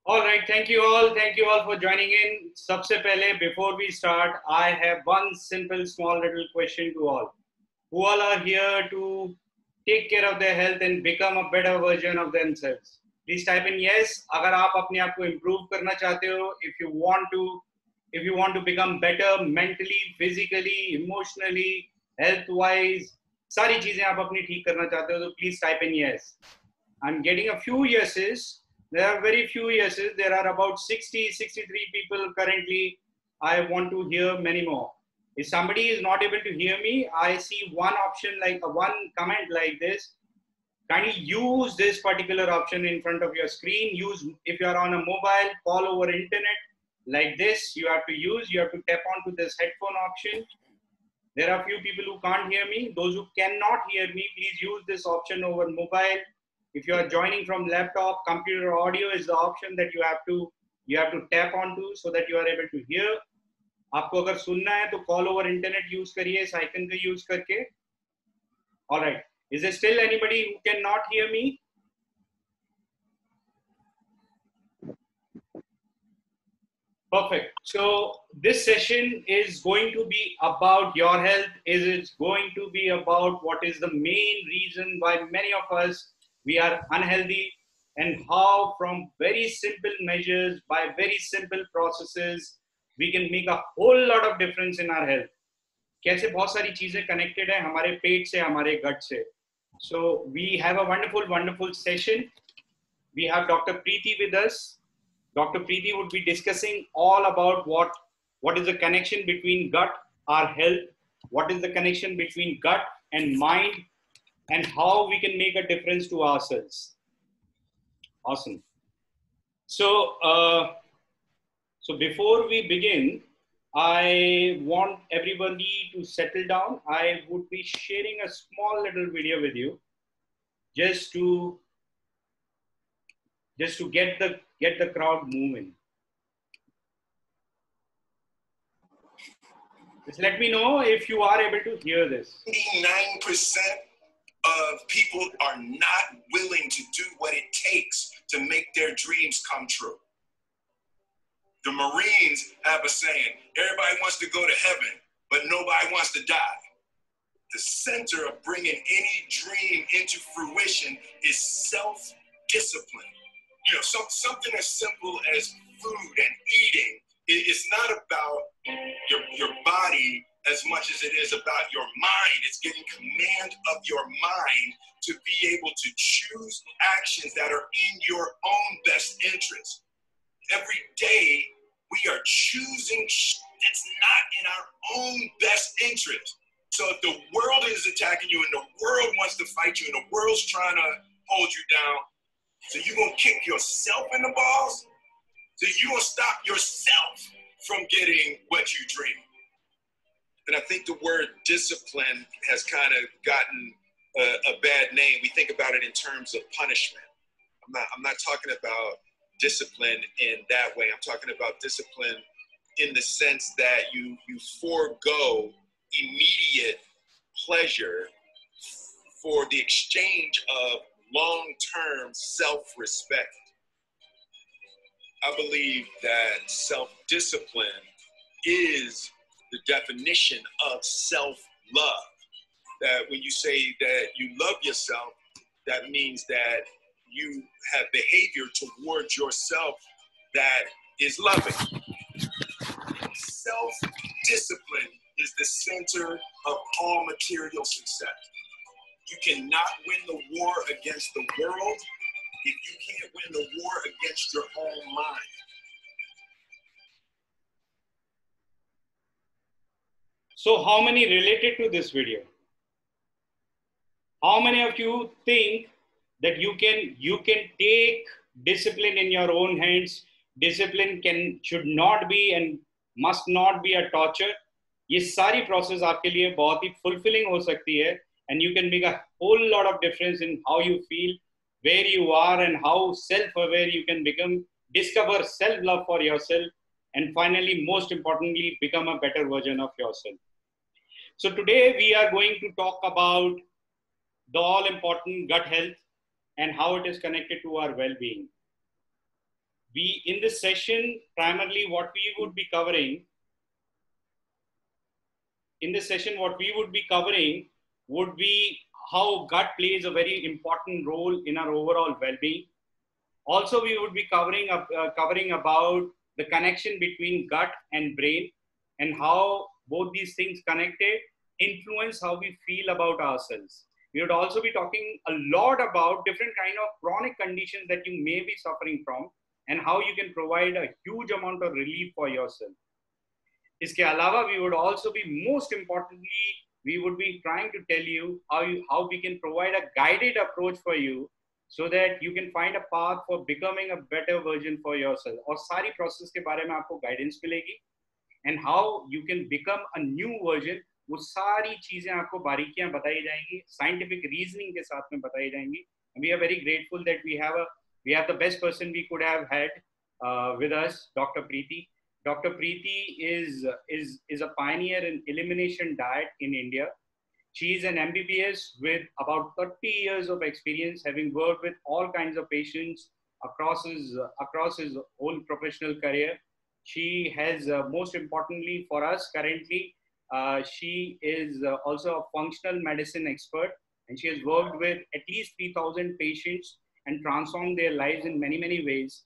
All right, thank you all. Thank you all for joining in. सबसे पहले, before we start, I have one simple, small, little question to all. Who all are here to take care of their health and become a better version of themselves? Please type in yes. अगर आप अपने आप को improve करना चाहते हो, if you want to become better mentally, physically, emotionally, health-wise, सारी चीजें आप अपनी ठीक करना चाहते हो, तो please type in yes. I'm getting a few yeses. There are very few yeses. There are about 60, 63 people currently. I want to hear many more. If somebody is not able to hear me, I see one option, like one comment like this. Kindly use this particular option in front of your screen. Use, if you are on a mobile, call over internet like this. You have to tap onto this headphone option. There are few people who can't hear me. Those who cannot hear me, please use this option over mobile. If you are joining from laptop, computer audio is the option that you have to tap onto so that you are able to hear. आपको अगर सुनना है तो call over internet use करिए इस icon को use करके. All right. Is there still anybody who cannot hear me? Perfect. So this session is going to be about your health. It's going to be about what is the main reason why many of us we are unhealthy, and how from very simple measures, by very simple processes, we can make a whole lot of difference in our health. कैसे बहुत सारी चीजें connected है हमारे पेट से, हमारे gut से. So we have a wonderful session. We have Dr. Preeti with us. Dr. Preeti would be discussing all about what is the connection between gut, our health, what is the connection between gut and mind, and how we can make a difference to ourselves. Awesome. So, so before we begin, I want everybody to settle down. I would be sharing a small little video with you, just to get the crowd moving. Just let me know if you are able to hear this. 99% of people are not willing to do what it takes to make their dreams come true. The Marines have a saying, everybody wants to go to heaven, but nobody wants to die. The center of bringing any dream into fruition is self-discipline. You know, something as simple as food and eating. It's not about your body as much as it is about your mind. It's getting command of your mind to be able to choose actions that are in your own best interest. Every day, we are choosing that's not in our own best interest. So if the world is attacking you and the world wants to fight you and the world's trying to hold you down, so you're going to kick yourself in the balls? So you're going to stop yourself from getting what you dream. And I think the word discipline has kind of gotten a bad name. We think about it in terms of punishment. I'm not talking about discipline in that way. I'm talking about discipline in the sense that you forego immediate pleasure for the exchange of long-term self-respect. I believe that self-discipline is the definition of self-love. That when you say that you love yourself, that means that you have behavior towards yourself that is loving. Self-discipline is the center of all material success. You cannot win the war against the world if you can't win the war against your own mind. So how many related to this video? How many of you think that you can take discipline in your own hands? Discipline should not be and must not be a torture. ये सारी process आपके लिए बहुत ही fulfilling हो सकती है, and you can make a whole lot of difference in how you feel, where you are, and how self-aware you can become. Discover self-love for yourself, and finally, most importantly, become a better version of yourself. So today we are going to talk about the all important gut health and how it is connected to our well-being. We, in this session, primarily what we would be covering, would be how gut plays a very important role in our overall well-being. Also, we would be covering about the connection between gut and brain and how both these things connected influence how we feel about ourselves. We would also be talking a lot about different kind of chronic conditions that you may be suffering from and how you can provide a huge amount of relief for yourself. Iske alawa, we would also be, most importantly, we would be trying to tell you how we can provide a guided approach for you so that you can find a path for becoming a better version for yourself. और सारी process के बारे में आपको guidance मिलेगी and how you can become a new version. वो सारी चीजें आपको बारीकियां बताई जाएंगी, scientific reasoning के साथ में बताई जाएंगी. And we are very grateful that we have the best person we could have had with us, Dr. Preeti. Dr. Preeti is a pioneer in elimination diet in India. She is an MBBS with about 30 years of experience, having worked with all kinds of patients across his whole professional career. She has, most importantly for us currently, she is also a functional medicine expert, and she has worked with at least 3,000 patients and transformed their lives in many, many ways.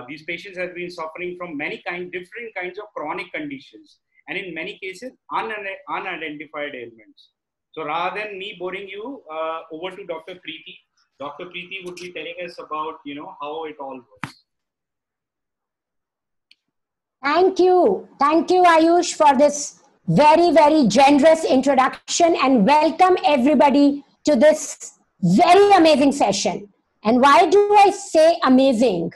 These patients have been suffering from different kinds of chronic conditions, and in many cases, unidentified ailments. So rather than me boring you, over to Dr. Preeti. Dr. Preeti would be telling us about, how it all works. Thank you, Ayush, for this very, very generous introduction, and welcome everybody to this very amazing session. And why do I say amazing?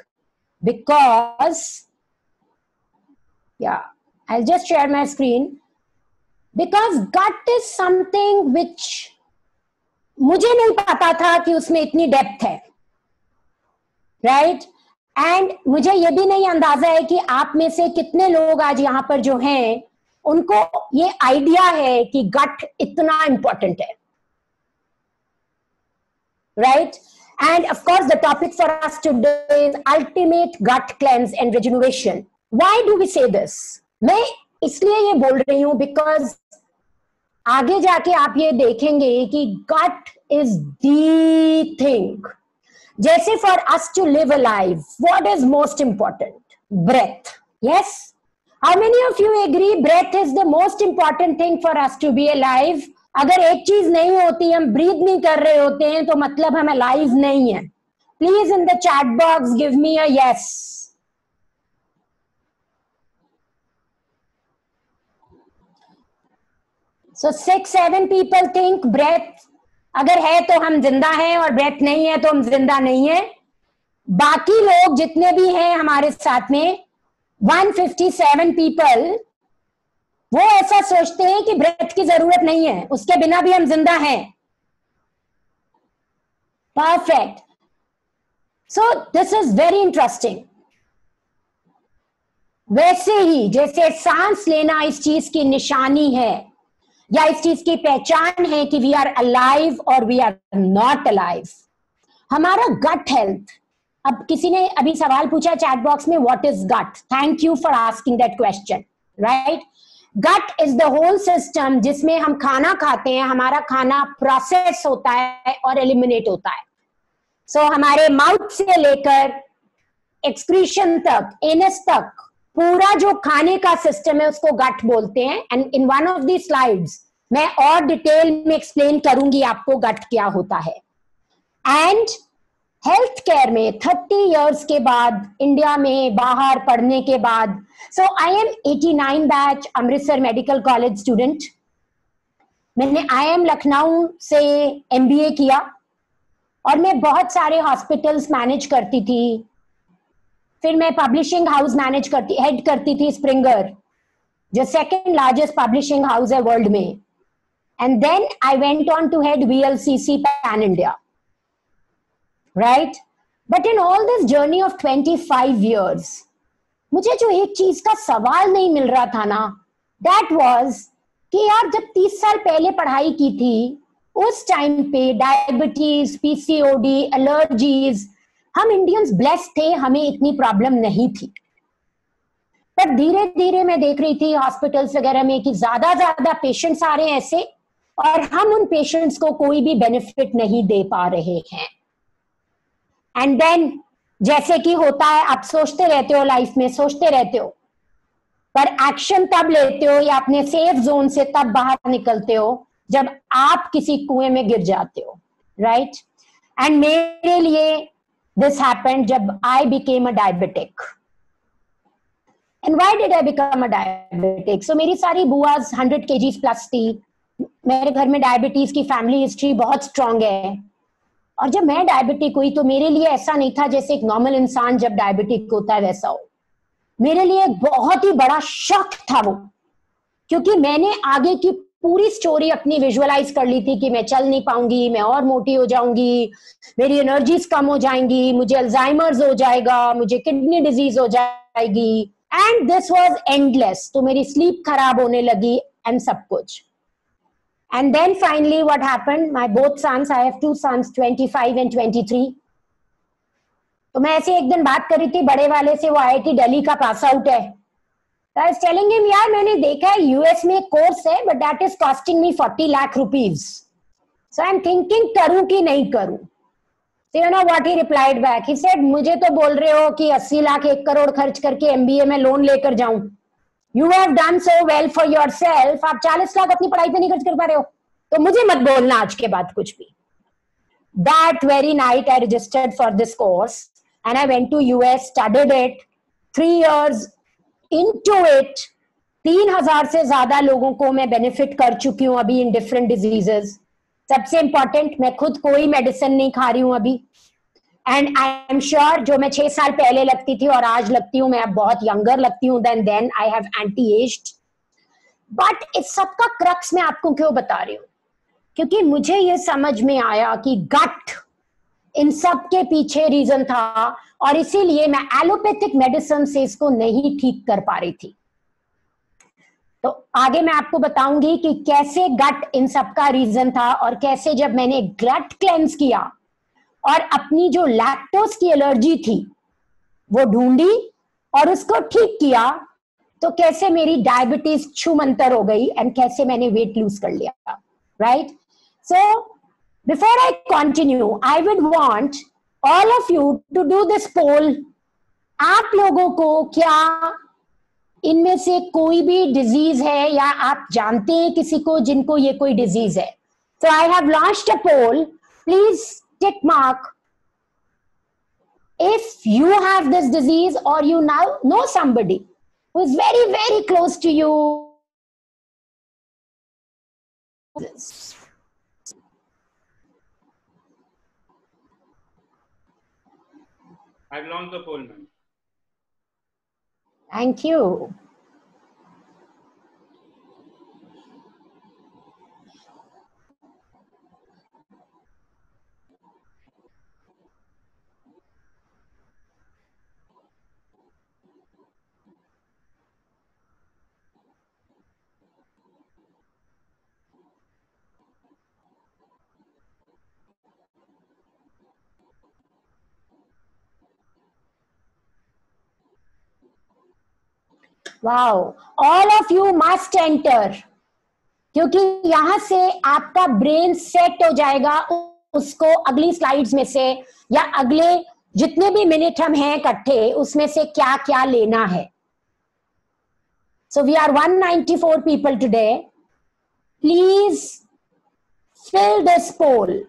Because, I'll just share my screen. Because gut is something which मुझे नहीं पता था कि उसमें इतनी depth है, right? And मुझे ये भी नहीं अंदाजा है कि आप में से कितने लोग आज यहाँ पर जो हैं उनको ये आइडिया है कि गट इतना इम्पोर्टेंट है, right? And of course, the topic for us today is ultimate gut cleanse and regeneration. Why do we say this? मैं इसलिए ये बोल रही हूँ because आगे जाके आप ये देखेंगे कि gut is the thing. जैसे for us to live a life, what is most important? Breath. Yes? How many of you agree breath is the most important thing for us to be alive? अगर एक चीज नहीं होती, हम breathe नहीं कर रहे होते हैं, तो मतलब हम अलाइव नहीं है. Please in the chat box give me a yes. So 6-7 people think breath अगर है तो हम जिंदा हैं और breath नहीं है तो हम जिंदा नहीं है. बाकी लोग जितने भी हैं हमारे साथ में 157 people वो ऐसा सोचते हैं कि ब्रेथ की जरूरत नहीं है, उसके बिना भी हम जिंदा हैं. Perfect. So this is very interesting. वैसे ही जैसे सांस लेना इस चीज की निशानी है या इस चीज की पहचान है कि वी आर अलाइव और वी आर नॉट अलाइव, हमारा गट हेल्थ. अब किसी ने अभी सवाल पूछा चैट बॉक्स में, what is gut? Thank you for asking that question. Right, gut is the whole system जिसमें हम खाना खाते हैं, हमारा खाना प्रोसेस होता है और एलिमिनेट होता है. सो हमारे माउथ से लेकर एक्सक्रीशन तक, एनस तक, पूरा जो खाने का सिस्टम है उसको गट बोलते हैं. And in one of the slides मैं और डिटेल में एक्सप्लेन करूंगी आपको गट क्या होता है. एंड हेल्थ केयर में 30 इयर्स के बाद, इंडिया में बाहर पढ़ने के बाद, so I am 89 batch Amritsar medical college student. मैंने IIM लखनऊ से MBA किया और मैं बहुत सारे हॉस्पिटल्स मैनेज करती थी. फिर मैं पब्लिशिंग हाउस हेड करती थी, स्प्रिंगर, जो सेकेंड लार्जेस्ट पब्लिशिंग हाउस है वर्ल्ड में. And then I went on to head VLCC pan India. Right? But in all this journey of 25 years, मुझे जो एक चीज का सवाल नहीं मिल रहा था ना, that was कि यार जब 30 साल पहले पढ़ाई की थी उस टाइम पे डायबिटीज, पीसीओडी, एलर्जीज, हम इंडियंस ब्लेस्ड थे, हमें इतनी प्रॉब्लम नहीं थी। पर धीरे धीरे मैं देख रही थी हॉस्पिटल्स वगैरह में कि ज्यादा पेशेंट्स आ रहे हैं ऐसे, और हम उन पेशेंट्स को कोई भी बेनिफिट नहीं दे पा रहे हैं। एंड देन जैसे कि होता है, आप सोचते रहते हो लाइफ में, सोचते रहते हो, पर एक्शन तब लेते हो या अपने सेफ जोन से तब बाहर निकलते हो जब आप किसी कुएं में गिर जाते हो, राइट? एंड मेरे लिए दिस हैपेंड जब I became a diabetic. And why did I become a diabetic? So मेरी सारी बुआज 100 kgs प्लस थी, मेरे घर में डायबिटीज की फैमिली हिस्ट्री बहुत स्ट्रांग है, और जब मैं डायबिटिक हुई तो मेरे लिए ऐसा नहीं था जैसे एक नॉर्मल इंसान जब डायबिटिक होता है वैसा हो। मेरे लिए एक बहुत ही बड़ा शॉक था वो, क्योंकि मैंने आगे की पूरी स्टोरी अपनी विजुअलाइज कर ली थी कि मैं चल नहीं पाऊंगी, मैं और मोटी हो जाऊंगी, मेरी एनर्जीज कम हो जाएंगी, मुझे अल्जाइमर्स हो जाएगा, मुझे किडनी डिजीज हो जाएगी, एंड दिस वाज एंडलेस। तो मेरी स्लीप खराब होने लगी एंड सब कुछ। And then finally what happened, my both sons, I have 2 sons 25 and 23। तो मैं ऐसे एक दिन बात कर रही थी बड़े वाले से, वो आईआईटी दिल्ली का पास आउट है। I was telling him, यार मैंने देखा है यूएस में एक कोर्स है, but that is costing me 40 lakh rupees. So I'm thinking करूं कि नहीं करूं। So you know what he replied back? He said, मुझे तो बोल रहे हो कि 80 लाख 1 करोड़ खर्च करके एमबीए में लोन लेकर जाऊं। You have done so well for yourself. आप 40 लाख अपनी पढ़ाई पे नहीं खर्च कर पा रहे हो, तो मुझे मत बोलना आज के बाद कुछ भी। That very night I registered for this course and I went to US, studied it 3 years into it। 3000 से ज्यादा लोगों को मैं बेनिफिट कर चुकी हूँ अभी इन डिफरेंट डिजीजेस। सबसे इंपॉर्टेंट, मैं खुद कोई मेडिसिन नहीं खा रही हूँ अभी, एंड आई एम श्योर जो मैं 6 साल पहले लगती थी और आज लगती हूँ, मैं अब बहुत यंगर लगती हूँ then I have anti aged. But इस सब का क्रक्स मैं आपको क्यों बता रही हूँ? क्योंकि मुझे ये समझ में आया कि गट इन सब के पीछे रीजन था, और इसीलिए मैं एलोपैथिक मेडिसिन से इसको नहीं ठीक कर पा रही थी। तो आगे मैं आपको बताऊंगी कि कैसे गट इन सब का रीजन था, और कैसे जब मैंने गट क्लेंस किया और अपनी जो लैक्टोज की एलर्जी थी वो ढूंढी और उसको ठीक किया, तो कैसे मेरी डायबिटीज छूमंतर हो गई एंड कैसे मैंने वेट लूज कर लिया, right? So before I continue, I would want all of you to do this poll. आप लोगों को क्या इनमें से कोई भी डिजीज है, या आप जानते हैं किसी को जिनको ये कोई डिजीज है? So I have launched a poll. Please tick mark if you have this disease or you now know somebody who is very, very close to you. I've launched the poll, ma'am. Thank you. Wow, all of you must enter, क्योंकि यहां से आपका brain set हो जाएगा उसको अगली slides में से, या अगले जितने भी मिनट हम हैं इकट्ठे उसमें से क्या क्या लेना है। So we are 194 people today. Please fill this poll.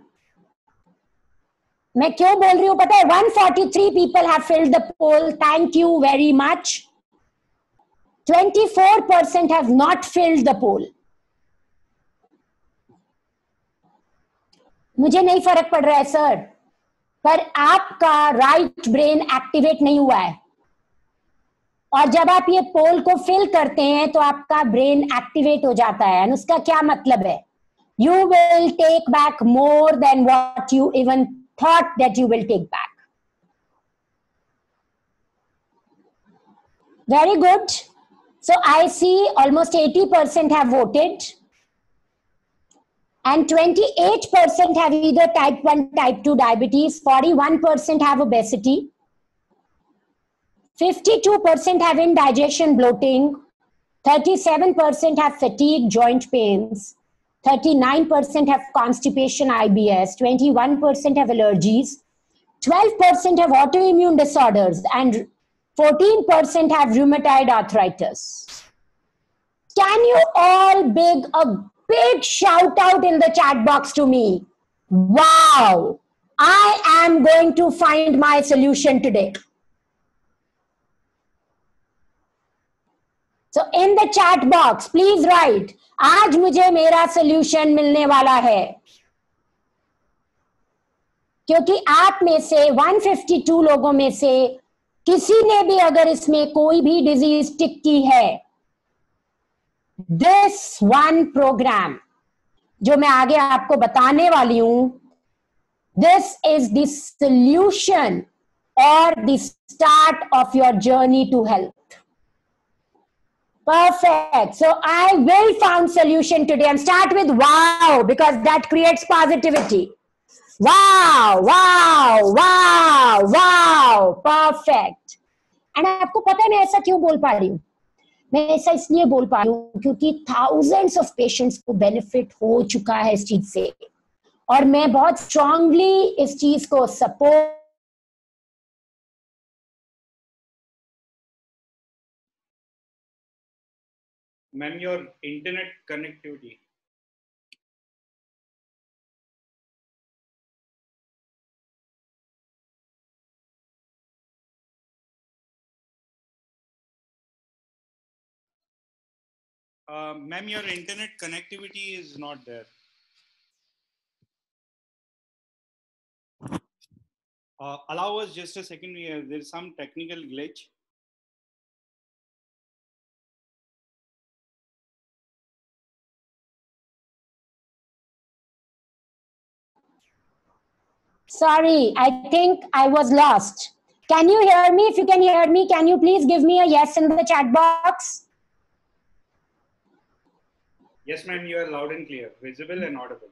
मैं क्यों बोल रही हूं पता है? 143 people have filled the poll. Thank you very much. 24% have not filled the poll. मुझे नहीं फर्क पड़ रहा है सर, पर आपका राइट ब्रेन एक्टिवेट नहीं हुआ है, और जब आप ये पोल को फिल करते हैं तो आपका ब्रेन एक्टिवेट हो जाता है। उसका क्या मतलब है? You will take back more than what you even thought that you will take back. Very good. So I see almost 80% have voted. and 28% have either type 1, type 2 diabetes, 41% have obesity, 52% have indigestion, bloating, 37% have fatigue, joint pains, 39% have constipation, IBS, 21% have allergies, 12% have autoimmune disorders, and 14% have rheumatoid arthritis. Can you all a big shout out in the chat box to me? Wow, I am going to find my solution today. So in the chat box, please write, आज मुझे मेरा solution मिलने वाला है. क्योंकि आप में से 152 लोगों में से किसी ने भी अगर इसमें कोई भी डिजीज टिक की है, this one program जो मैं आगे आपको बताने वाली हूं, this is the solution or the start of your journey to health. Perfect. So I will find solution today and start with wow, because that creates positivity. Wow, wow, wow, wow. Perfect. And आपको पता है मैं ऐसा क्यों बोल पा रही हूँ? मैं ऐसा इसलिए बोल पा रही हूँ क्योंकि thousands of patients को benefit हो चुका है इस चीज से, और मैं बहुत strongly इस चीज को support. Ma'am, your internet connectivity. Ma'am, your internet connectivity is not there. Allow us just a second. There's some technical glitch. Sorry, I think I was lost. Can you hear me? If you can hear me, can you please give me a yes in the chat box? Yes, ma'am, you are loud and clear, visible and audible.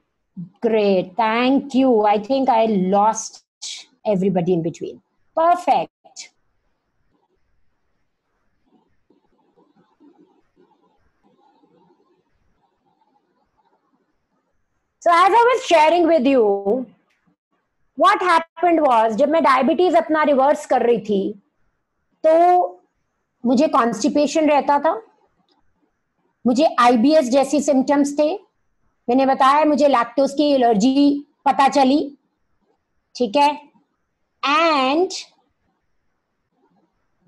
Great, thank you. I think I lost everybody in between. Perfect. So as I was sharing with you, what happened was, जब मैं diabetes अपना reverse कर रही थी तो मुझे constipation रहता था, मुझे आईबीएस जैसी सिम्टम्स थे, मैंने बताया मुझे लैक्टोज की एलर्जी पता चली, ठीक है, एंड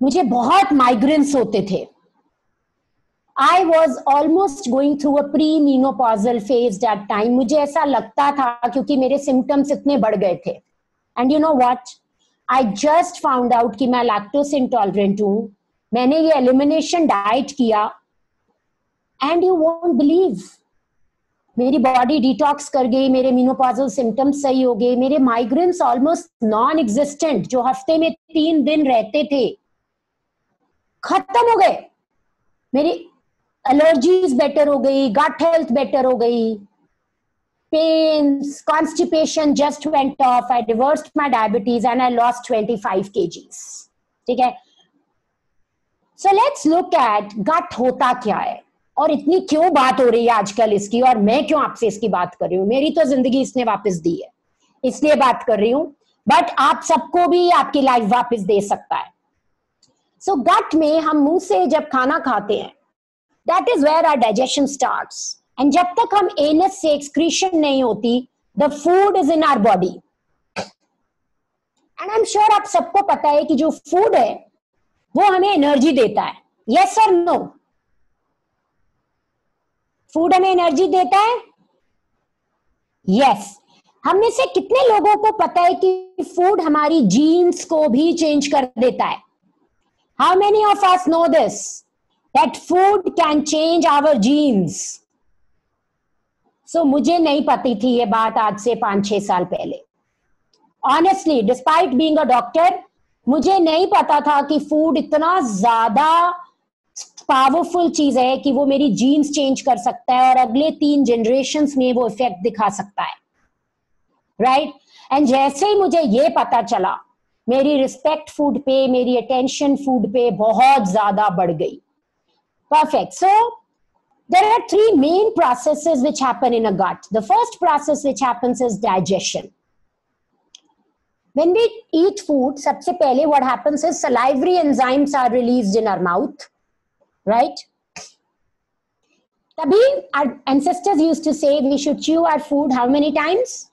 मुझे बहुत माइग्रेन्स होते थे. I was almost going through a pre-menopausal phase that time. मुझे ऐसा लगता था क्योंकि मेरे symptoms इतने बढ़ गए थे. And you know what? I just found out कि मैं lactose intolerant हूँ. मैंने ये elimination diet किया, and you won't believe. मेरी body detox कर गई, मेरे menopausal symptoms सही हो गए, मेरे migraines almost non-existent, जो हफ्ते में 3 दिन रहते थे, खत्म हो गए. मेरी एलर्जीज बेटर हो गई, गट हेल्थ बेटर हो गई, pains, constipation just went off, I reversed my diabetes and I lost 25 kgs. ठीक है, so let's look at gut होता क्या है और इतनी क्यों बात हो रही है आजकल इसकी, और मैं क्यों आपसे इसकी बात कर रही हूँ. मेरी तो जिंदगी इसने वापस दी है, इसलिए बात कर रही हूँ, बट आप सबको भी आपकी लाइफ वापस दे सकता है. सो गट में हम मुंह से जब खाना खाते हैं, that is where our digestion starts, and जब तक हम एनस से excretion नहीं होती, the food is in our body, and I'm sure आप सबको पता है कि जो फूड है वो हमें एनर्जी देता है. yes or no? फूड हमें एनर्जी देता है. yes. हम में से कितने लोगों को पता है कि फूड हमारी जीन्स को भी चेंज कर देता है? how many of us know this, that food can change our genes? So मुझे नहीं पती थी ये बात आज से 5-6 साल पहले. Honestly, despite being a doctor, मुझे नहीं पता था कि फूड इतना ज्यादा पावरफुल चीज है कि वो मेरी जीन्स चेंज कर सकता है और अगले 3 जनरेशंस में वो इफेक्ट दिखा सकता है, राइट? एंड जैसे ही मुझे ये पता चला, मेरी रिस्पेक्ट फूड पे, मेरी अटेंशन फूड पे बहुत ज्यादा बढ़ गई. Perfect. So there are 3 main processes which happen in a gut. The first process which happens is digestion. When we eat food, सबसे पहले what happens is salivary enzymes are released in our mouth, right? तभी our ancestors used to say we should chew our food how many times?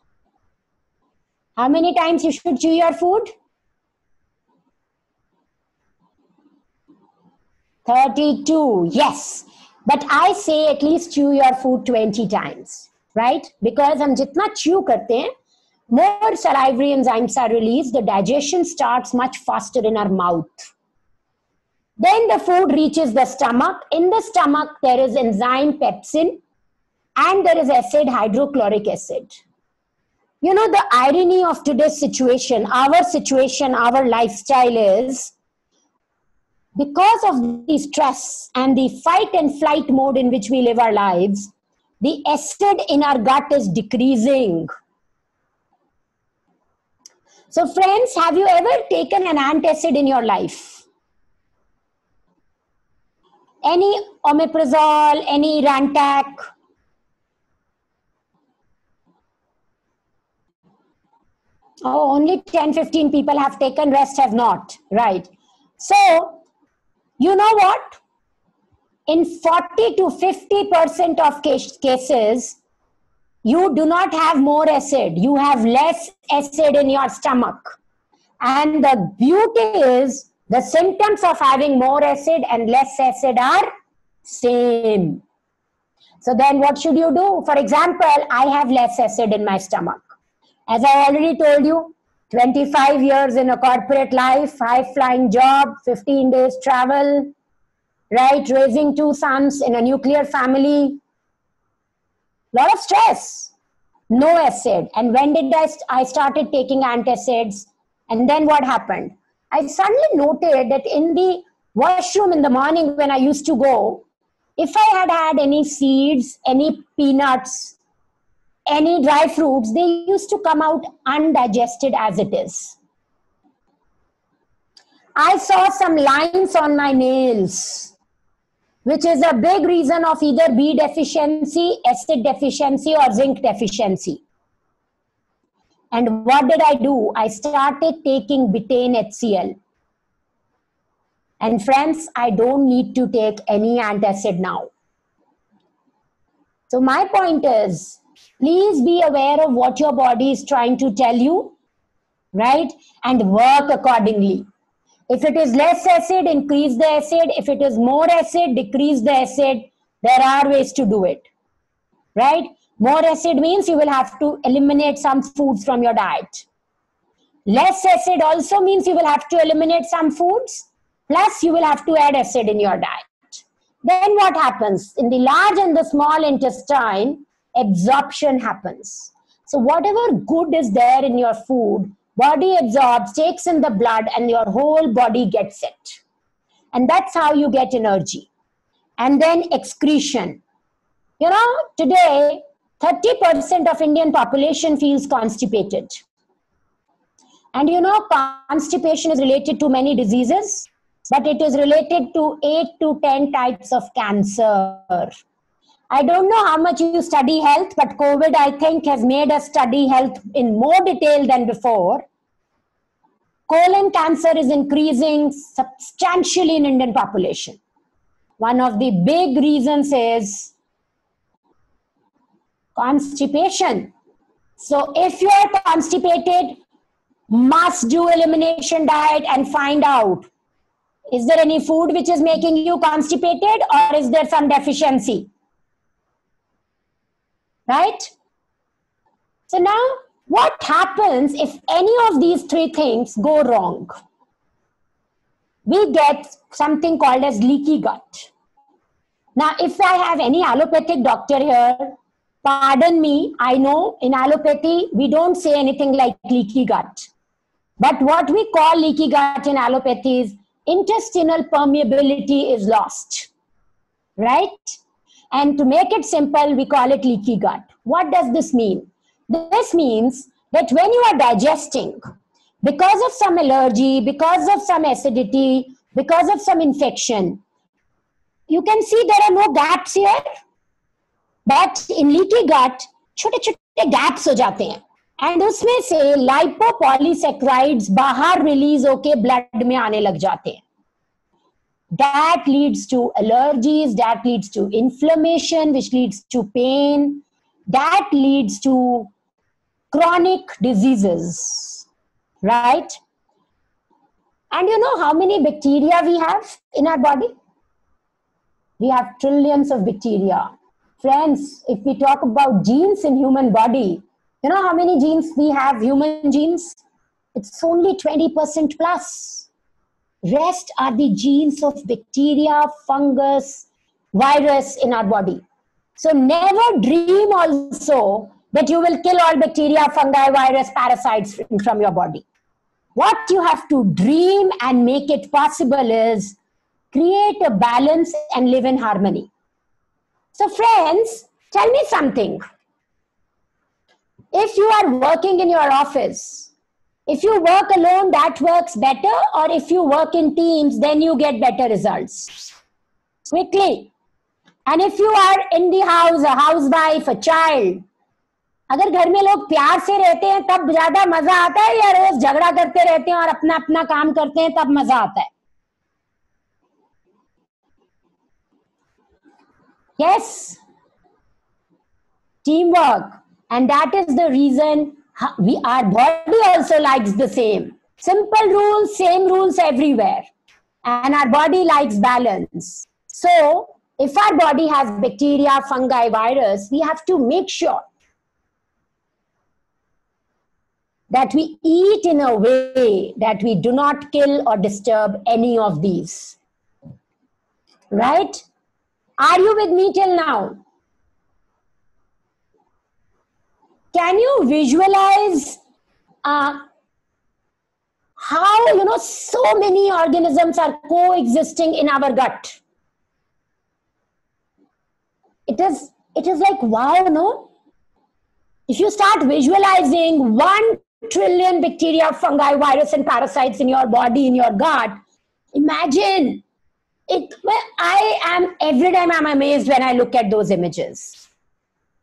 How many times you should chew your food? 32, yes. But I say at least chew your food 20 times, right? Because हम जितना chew करते हैं, more salivary enzymes are released. The digestion starts much faster in our mouth. Then the food reaches the stomach. In the stomach, there is enzyme pepsin and there is acid, hydrochloric acid. You know, the irony of today's situation, our lifestyle is, because of the stress and the fight and flight mode in which we live our lives, the acid in our gut is decreasing. So friends, have you ever taken an antacid in your life? Any omeprazole, any Rantac? Oh, only 10-15 people have taken, rest have not, right? So, you know what? In 40 to 50% of cases, you do not have more acid. You have less acid in your stomach. And the beauty is, the symptoms of having more acid and less acid are same. So then what should you do? For example, I have less acid in my stomach. As I already told you, 25 years in a corporate life, high-flying job, 15 days travel, right? Raising 2 sons in a nuclear family. Lot of stress. No acid. And when did I started taking antacids? And then what happened? I suddenly noted that in the washroom in the morning when I used to go, if I had had any seeds, any peanuts, any dry fruits, they used to come out undigested as it is. I saw some lines on my nails, which is a big reason of either B deficiency, acid deficiency, or zinc deficiency. And what did I do? I started taking betaine HCl. And friends, I don't need to take any antacid now. So my point is, please be aware of what your body is trying to tell you, right? And work accordingly. If it is less acid, increase the acid. If it is more acid, decrease the acid. There are ways to do it, right? More acid means you will have to eliminate some foods from your diet. Less acid also means you will have to eliminate some foods, plus you will have to add acid in your diet. Then what happens? In the large and the small intestine, absorption happens. So whatever good is there in your food, body absorbs, takes in the blood, and your whole body gets it. And that's how you get energy. And then excretion. You know, today, 30% of Indian population feels constipated. And you know, constipation is related to many diseases, but it is related to 8 to 10 types of cancer. I don't know how much you study health, but COVID, I think, has made us study health in more detail than before. Colon cancer is increasing substantially in Indian population. One of the big reasons is constipation. So if you are constipated, must do elimination diet and find out, is there any food which is making you constipated, or is there some deficiency? Right? So now, what happens if any of these 3 things go wrong? We get something called as leaky gut. Now, if I have any allopathic doctor here, pardon me, I know in allopathy, we don't say anything like leaky gut. But what we call leaky gut in allopathy is intestinal permeability is lost. right? And to make it simple, we call it leaky gut. What does this mean? This means that when you are digesting, because of some allergy, because of some acidity, because of some infection, you can see there are no gaps here. But in leaky gut, छोटे छोटे gaps हो जाते हैं. And उसमें से lipopolysaccharides बाहर release होके blood में आने लग जाते हैं. That leads to allergies, that leads to inflammation, which leads to pain, that leads to chronic diseases, right? And you know how many bacteria we have in our body? We have trillions of bacteria. Friends, if we talk about genes in human body, you know how many genes we have, human genes? It's only 20% plus. Rest are the genes of bacteria, fungus, virus in our body. So never dream also that you will kill all bacteria, fungi, virus, parasites from your body. What you have to dream and make it possible is create a balance and live in harmony. So friends, tell me something. If you are working in your office, if you work alone, that works better, or if you work in teams, then you get better results. Quickly. And if you are in the house, a housewife, a child, अगर घर में लोग प्यार से रहते हैं तब ज्यादा मजा आता है, या रोज झगड़ा करते रहते हैं और अपना अपना काम करते हैं तब मजा आता है? Yes, teamwork. And that is the reason our body also likes the same. Simple rules, same rules everywhere. And our body likes balance. So, if our body has bacteria, fungi, virus, we have to make sure that we eat in a way that we do not kill or disturb any of these. Right? Are you with me till now? Can you visualize how, so many organisms are coexisting in our gut? It is like, wow, no? If you start visualizing 1 trillion bacteria, fungi, virus, and parasites in your body, in your gut, imagine it. Every time I'm amazed when I look at those images.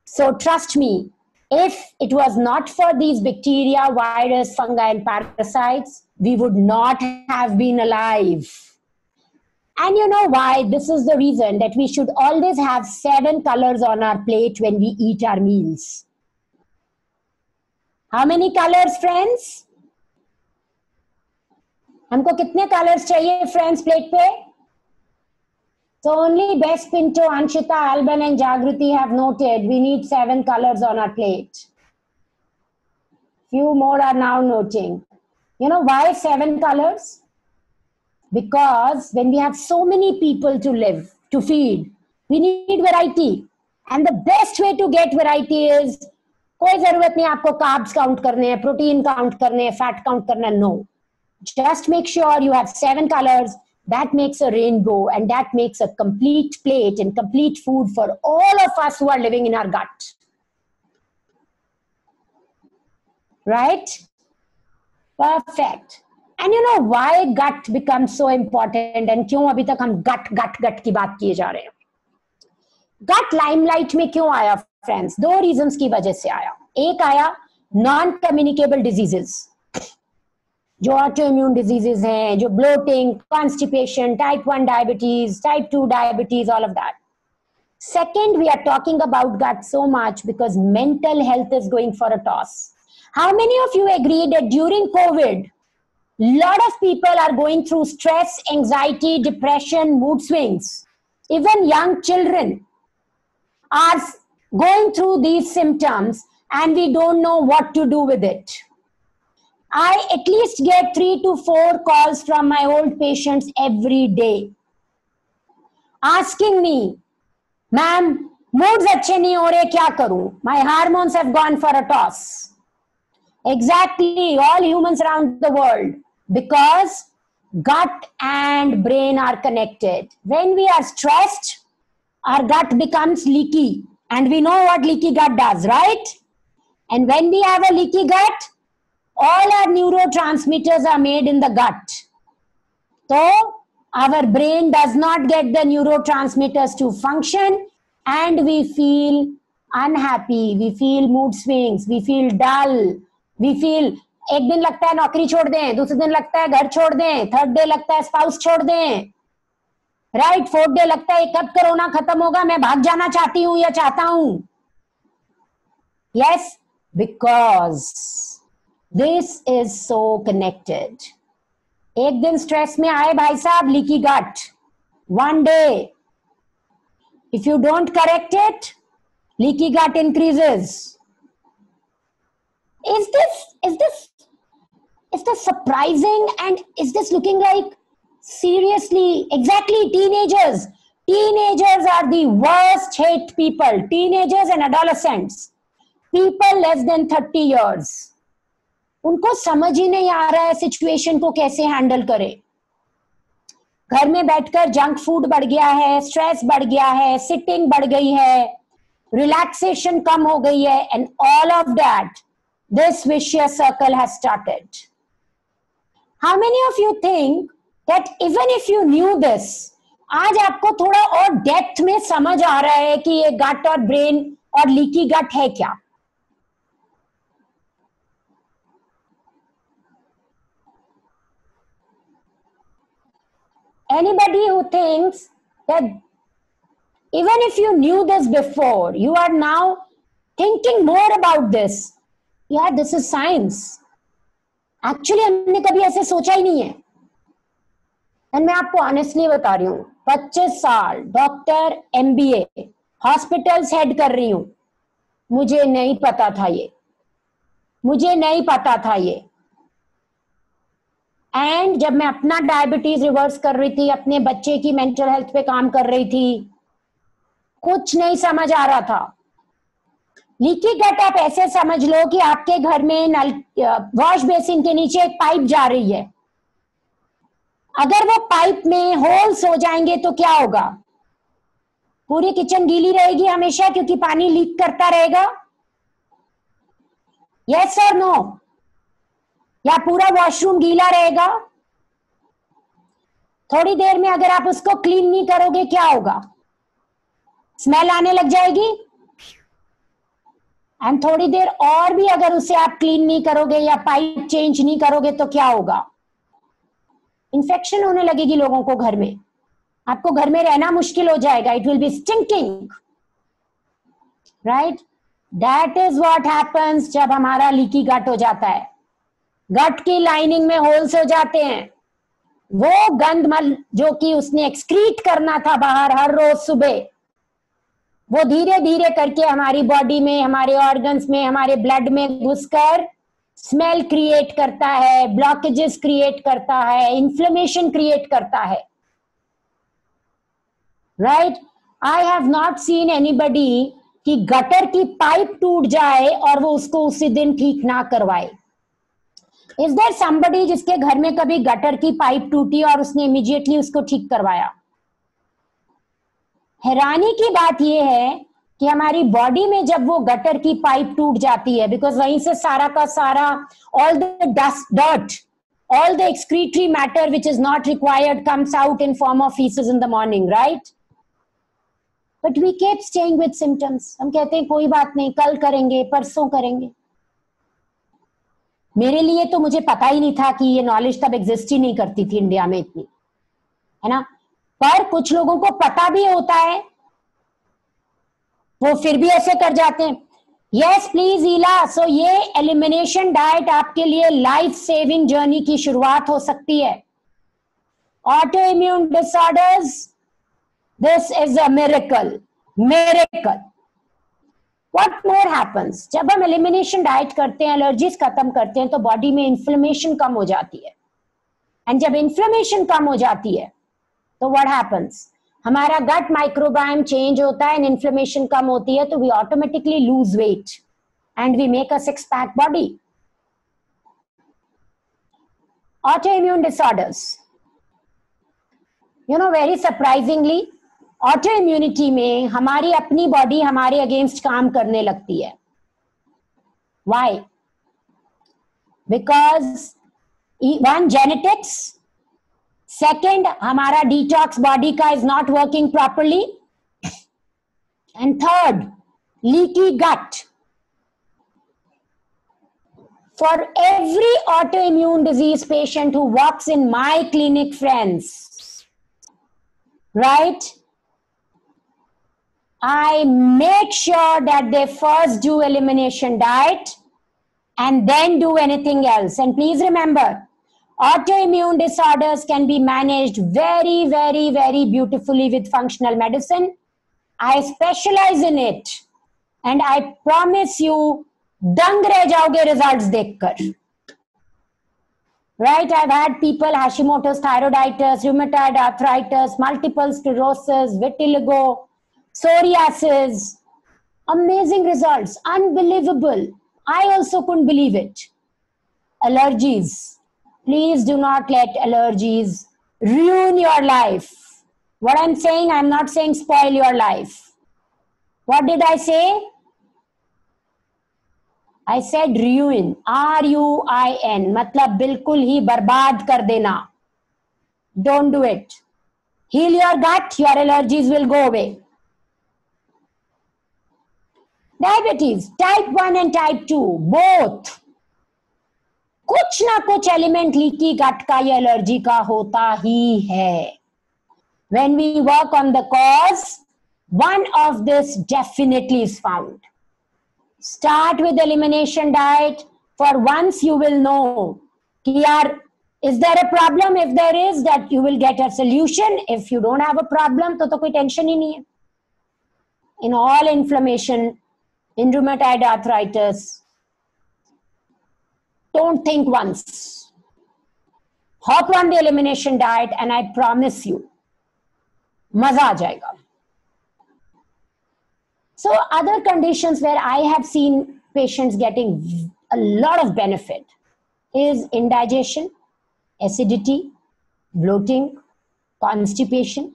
So trust me, if it was not for these bacteria, virus, fungi, and parasites, we would not have been alive. And you know why? This is the reason that we should always have 7 colors on our plate when we eat our meals. How many colors, friends? हमको कितने colors चाहिए, friends, plate पे? So only Best Pinto, Anshita, Alban, and Jagruti have noted we need 7 colors on our plate. Few more are now noting. You know why 7 colors? Because when we have so many people to live, to feed, we need variety. And the best way to get variety is, कोई जरूरत नहीं आपको carbs count करने हैं, protein count करने हैं, fat count करना है. No. Just make sure you have 7 colors. That makes a rainbow, and that makes a complete plate and complete food for all of us who are living in our gut. Right? Perfect. And you know why gut becomes so important, and क्यों अभी तक हम gut की बात किए जा रहे हैं? Gut limelight में क्यों आया, friends? 2 reasons की वजह से आया. एक आया non-communicable diseases, जो autoimmune diseases हैं, जो bloating, constipation, type 1 diabetes, type 2 diabetes, all of that. Second, we are talking about gut so much because mental health is going for a toss. How many of you agree that during COVID, lot of people are going through stress, anxiety, depression, mood swings? Even young children are going through these symptoms and we don't know what to do with it. I at least get 3 to 4 calls from my old patients every day asking me, ma'am, moods अच्छे नहीं हो रहे, क्या करूं? My hormones have gone for a toss. Exactly, all humans around the world, because gut and brain are connected. When we are stressed, our gut becomes leaky. And we know what leaky gut does, right? And when we have a leaky gut, all our neurotransmitters are made in the gut. So our brain does not get the neurotransmitters to function, and we feel unhappy, we feel mood swings, we feel dull, we feel एक दिन लगता है नौकरी छोड़ दें, दूसरे दिन लगता है घर छोड़ दें, थर्ड डे लगता है स्पाउस छोड़ दें, राइट, फोर्थ डे लगता है कब कोरोना खत्म होगा, मैं भाग जाना चाहती हूं या चाहता हूं. Yes, because this is so connected. एक दिन स्ट्रेस में आए भाई साहब, leaky gut, one day if you don't correct it, leaky gut increases. Is this surprising, and is this looking like seriously? Exactly, teenagers. Teenagers are the worst hate people. Teenagers and adolescents. People less than 30 years. उनको समझ ही नहीं आ रहा है situation को कैसे handle करे. घर में बैठकर जंक फूड बढ़ गया है, स्ट्रेस बढ़ गया है, सिटिंग बढ़ गई है, रिलैक्सेशन कम हो गई है, and all of that, this vicious circle has started. How many of you think that even if you knew this, आज आपको थोड़ा और डेप्थ में समझ आ रहा है कि ये गट और ब्रेन और लीकी गट है क्या? Anybody who thinks that even if you knew this before, you are now thinking more about this. यार, दिस इज साइंस. एक्चुअली हमने कभी ऐसे सोचा ही नहीं है. एंड मैं आपको ऑनेस्टली बता रही हूँ, 25 साल डॉक्टर, MBA, हॉस्पिटल्स हेड कर रही हूँ. मुझे नहीं पता था ये. एंड जब मैं अपना डायबिटीज रिवर्स कर रही थी, अपने बच्चे की मेंटल हेल्थ पे काम कर रही थी, कुछ नहीं समझ आ रहा था. लीकी गट आप ऐसे समझ लो कि आपके घर में नल, वॉश बेसिन के नीचे एक पाइप जा रही है. अगर वो पाइप में होल्स हो जाएंगे तो क्या होगा? पूरी किचन गीली रहेगी हमेशा क्योंकि पानी लीक करता रहेगा. यस और नो? या पूरा वॉशरूम गीला रहेगा? थोड़ी देर में अगर आप उसको क्लीन नहीं करोगे क्या होगा? स्मेल आने लग जाएगी. एंड थोड़ी देर और भी अगर उसे आप क्लीन नहीं करोगे या पाइप चेंज नहीं करोगे तो क्या होगा? इन्फेक्शन होने लगेगी लोगों को घर में. आपको घर में रहना मुश्किल हो जाएगा. It will be stinking, right? That is what happens जब हमारा लीकी गट हो जाता है. गट की लाइनिंग में होल्स हो जाते हैं. वो गंदमल जो कि उसने एक्सक्रीट करना था बाहर हर रोज सुबह, वो धीरे धीरे करके हमारी बॉडी में, हमारे ऑर्गन्स में, हमारे ब्लड में घुसकर स्मेल क्रिएट करता है, ब्लॉकेजेस क्रिएट करता है, इन्फ्लेमेशन क्रिएट करता है. Right? I have not seen anybody कि गटर की पाइप टूट जाए और वो उसको उसी दिन ठीक ना करवाए. इज देयर समबडी जिसके घर में कभी गटर की पाइप टूटी और उसने इमीडिएटली उसको ठीक करवाया? हैरानी की बात यह है कि हमारी बॉडी में जब वो गटर की पाइप टूट जाती है, बिकॉज वहीं से सारा का सारा all the dust, dirt, all the excretory matter which is not required comes out in form of feces in the morning, right? But we kept staying with symptoms. हम कहते हैं कोई बात नहीं, कल करेंगे, परसों करेंगे. मेरे लिए तो मुझे पता ही नहीं था कि ये नॉलेज तब एग्जिस्ट ही नहीं करती थी इंडिया में इतनी, है ना? पर कुछ लोगों को पता भी होता है, वो फिर भी ऐसे कर जाते हैं. यस प्लीज ईला. सो ये एलिमिनेशन डाइट आपके लिए लाइफ सेविंग जर्नी की शुरुआत हो सकती है. Auto immune disorders, this is a miracle. What more happens? जब हम एलिमिनेशन डाइट करते हैं, एलर्जीज खत्म करते हैं, तो बॉडी में इन्फ्लेमेशन कम हो जाती है. एंड जब इन्फ्लेमेशन कम हो जाती है तो व्हाट हैपेंस? हमारा गट माइक्रोबायोम चेंज होता है, इन्फ्लेमेशन कम होती है, तो we automatically lose weight and we make a six pack body. Auto immune disorders, you know, very surprisingly, auto immunity में हमारी अपनी बॉडी हमारे अगेंस्ट काम करने लगती है. Why? Because one, genetics. Second, हमारा detox body का is not working properly. And third, leaky gut. For every autoimmune disease patient who walks in my clinic, friends, right, I make sure that they first do elimination diet and then do anything else. And please remember, autoimmune disorders can be managed very, very, very beautifully with functional medicine. I specialize in it. And I promise you, दंग रह जाओगे results देखकर. Right? I've had people Hashimoto's thyroiditis, rheumatoid arthritis, multiple sclerosis, vitiligo, psoriasis. Amazing results. Unbelievable. I also couldn't believe it. Allergies. Please do not let allergies ruin your life. What I'm saying, I'm not saying spoil your life. What did I say? I said ruin. R-U-I-N. मतलब बिल्कुल ही बर्बाद कर देना. Don't do it. Heal your gut, your allergies will go away. Diabetes, type 1 and type 2, both. कुछ ना कुछ element leaky गट का या एलर्जी का होता ही है. When we work on the cause, one of this definitely is found. Start with elimination diet. For once you will know कि यार, is there a problem? If there is, that you will get a solution. If you don't have a problem, तो कोई tension ही नहीं है. In all inflammation, in rheumatoid arthritis, don't think once. Hop on the elimination diet and I promise you, मजा आ जाएगा. So other conditions where I have seen patients getting a lot of benefit is indigestion, acidity, bloating, constipation,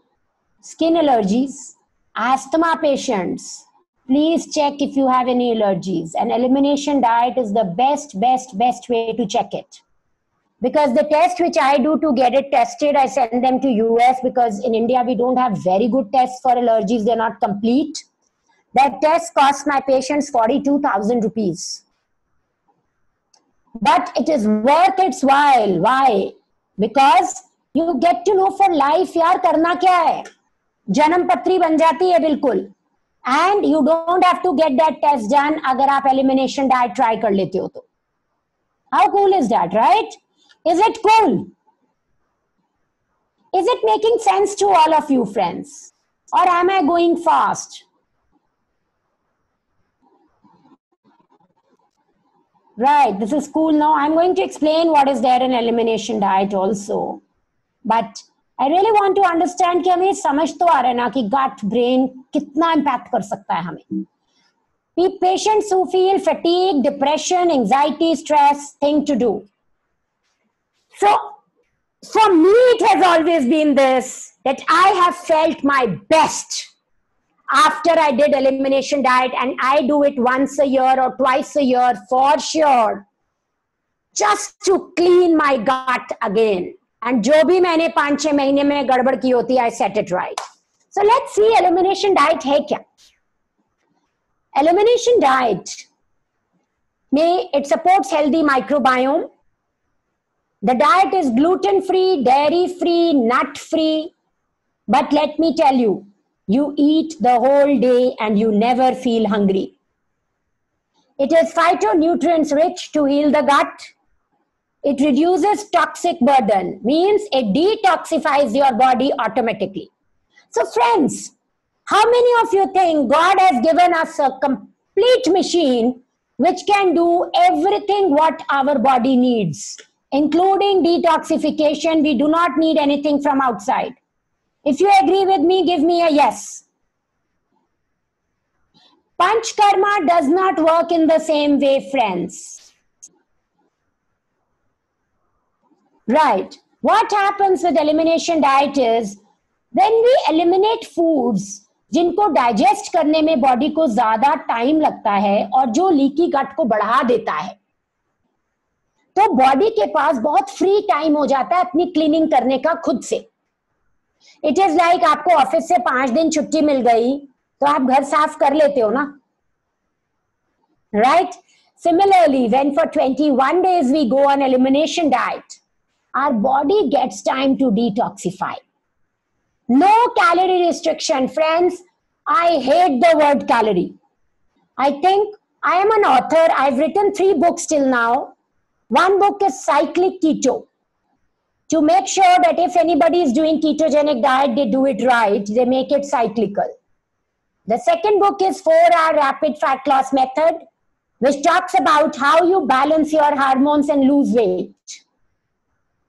skin allergies, asthma patients. Please check if you have any allergies. An elimination diet is the best way to check it. Because the test which I do to get it tested, I send them to US because in India we don't have very good tests for allergies. They're not complete. That test costs my patients 42,000 rupees. But it is worth its while. Why? Because you get to know for life, यार करना क्या है? जन्म पत्री बन जाती है बिल्कुल. And you don't have to get that test done अगर आप elimination diet try कर लेते हो तो. How cool is that, right? Is it cool? Is it making sense to all of you, friends? Or am I going fast? Right, this is cool now. I'm going to explain what is there in elimination diet also. But I really want to understand कि हमें समझ तो आ रहा है ना कि gut brain कितना impact कर सकता है हमें. Patients who feel fatigue, depression, anxiety, stress, thing to do. So for me, it has always been this, that I have felt my best after I did elimination diet, and I do it once a year or twice a year for sure, just to clean my gut again. And जो भी मैंने 5-6 महीने में गड़बड़ की होती, I set it right. So let's see elimination diet है क्या? Elimination diet में it supports healthy microbiome. The diet is gluten-free, dairy-free, nut-free. But let me tell you, you eat the whole day and you never feel hungry. It is phytonutrients rich to heal the gut. It reduces toxic burden, means it detoxifies your body automatically. So friends, how many of you think God has given us a complete machine which can do everything what our body needs, including detoxification? We do not need anything from outside. If you agree with me, give me a yes. Panchkarma does not work in the same way, friends. Right. What happens with elimination diet is when we eliminate foods जिनको digest करने में body को ज्यादा time लगता है और जो leaky गट को बढ़ा देता है, तो बॉडी के पास बहुत फ्री टाइम हो जाता है अपनी क्लीनिंग करने का खुद से. इट इज लाइक आपको ऑफिस से 5 दिन छुट्टी मिल गई तो आप घर साफ कर लेते हो ना, right? Similarly, when for 21 days we go on elimination diet, our body gets time to detoxify. No calorie restriction, friends. I hate the word calorie. I think I am an author. I've written 3 books till now. One book is Cyclic Keto. To make sure that if anybody is doing ketogenic diet, they do it right. They make it cyclical. The second book is 4-Hour Rapid Fat Loss Method, which talks about how you balance your hormones and lose weight.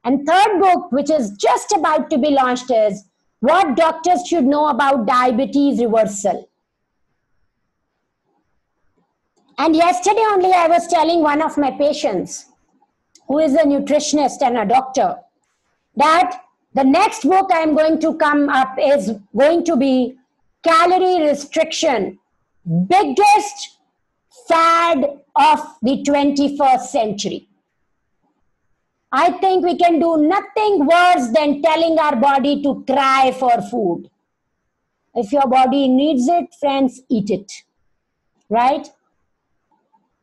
And third book, which is just about to be launched, is What Doctors Should Know About Diabetes Reversal. And yesterday only I was telling one of my patients, who is a nutritionist and a doctor, that the next book I am going to come up is going to be Calorie Restriction, Biggest Fad of the 21st century. I think we can do nothing worse than telling our body to cry for food. If your body needs it, friends, eat it. Right?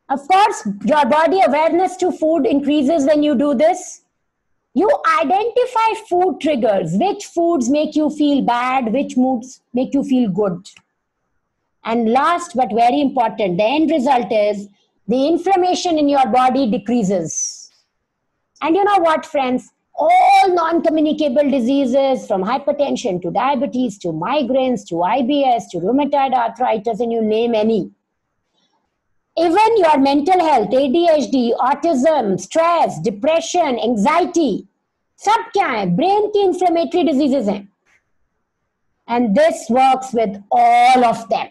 Of course, your body awareness to food increases when you do this. You identify food triggers, which foods make you feel bad, which foods make you feel good. And last but very important, the end result is the inflammation in your body decreases. And you know what, friends? All non-communicable diseases, from hypertension to diabetes to migraines to IBS to rheumatoid arthritis, and you name any. Even your mental health, ADHD, autism, stress, depression, anxiety, सब क्या है? Brain की inflammatory diseases हैं. And this works with all of them.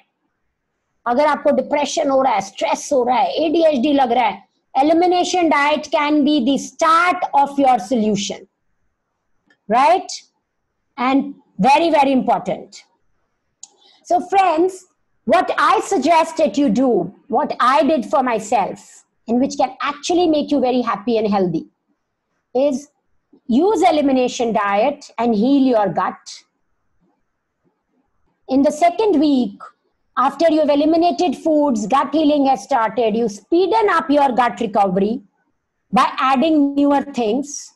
अगर आपको depression हो रहा है, स्ट्रेस हो रहा है, ADHD लग रहा है, elimination diet can be the start of your solution. Right? And very, very important. So friends, what I suggest that you do, what I did for myself, and which can actually make you very happy and healthy, is use elimination diet and heal your gut. In the second week, after you've eliminated foods, gut healing has started, you speeden up your gut recovery by adding newer things.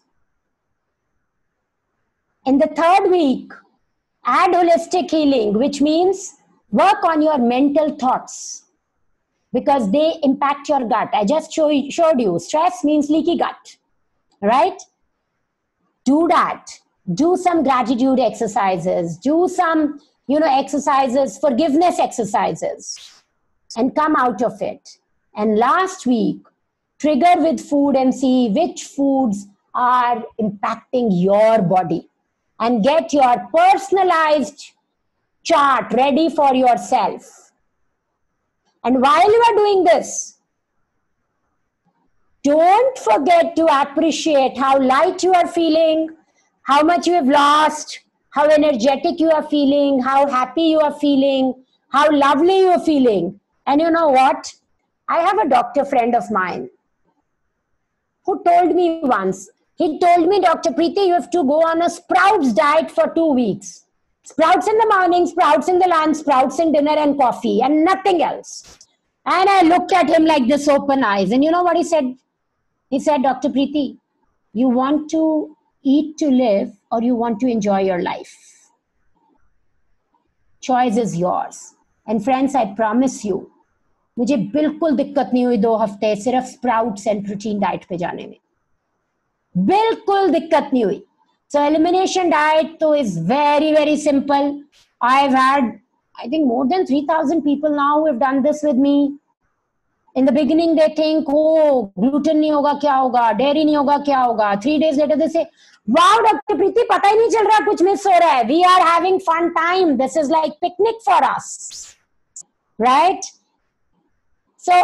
In the third week, add holistic healing, which means work on your mental thoughts because they impact your gut. I just showed you, stress means leaky gut, right? Do that. Do some gratitude exercises. Do some, exercises, forgiveness exercises, and come out of it. And last week, trigger with food and see which foods are impacting your body and get your personalized chart ready for yourself. And while you are doing this, don't forget to appreciate how light you are feeling, how much you have lost, how energetic you are feeling, how happy you are feeling, how lovely you are feeling. And you know what? I have a doctor friend of mine who told me once, he told me, Dr. Preeti, you have to go on a sprouts diet for 2 weeks. Sprouts in the morning, sprouts in the lunch, sprouts in dinner and coffee and nothing else. And I looked at him like this, open eyes. And you know what he said? He said, Dr. Preeti, you want to eat to live or you want to enjoy your life? Choice is yours. And friends, I promise you, मुझे बिल्कुल दिक्कत नहीं हुई 2 हफ्ते सिर्फ sprouts and protein diet पे जाने में. बिल्कुल दिक्कत नहीं हुई. So elimination diet though is very, very simple. I've had, I think, more than 3,000 people now who have done this with me. In the beginning, they think, oh, gluten नहीं होगा क्या होगा, dairy नहीं होगा क्या होगा. 3 days later, they say, wow, Dr. Preeti, पता ही नहीं चल रहा कुछ मिस हो रहा है. We are having fun time. This is like picnic for us. Right? So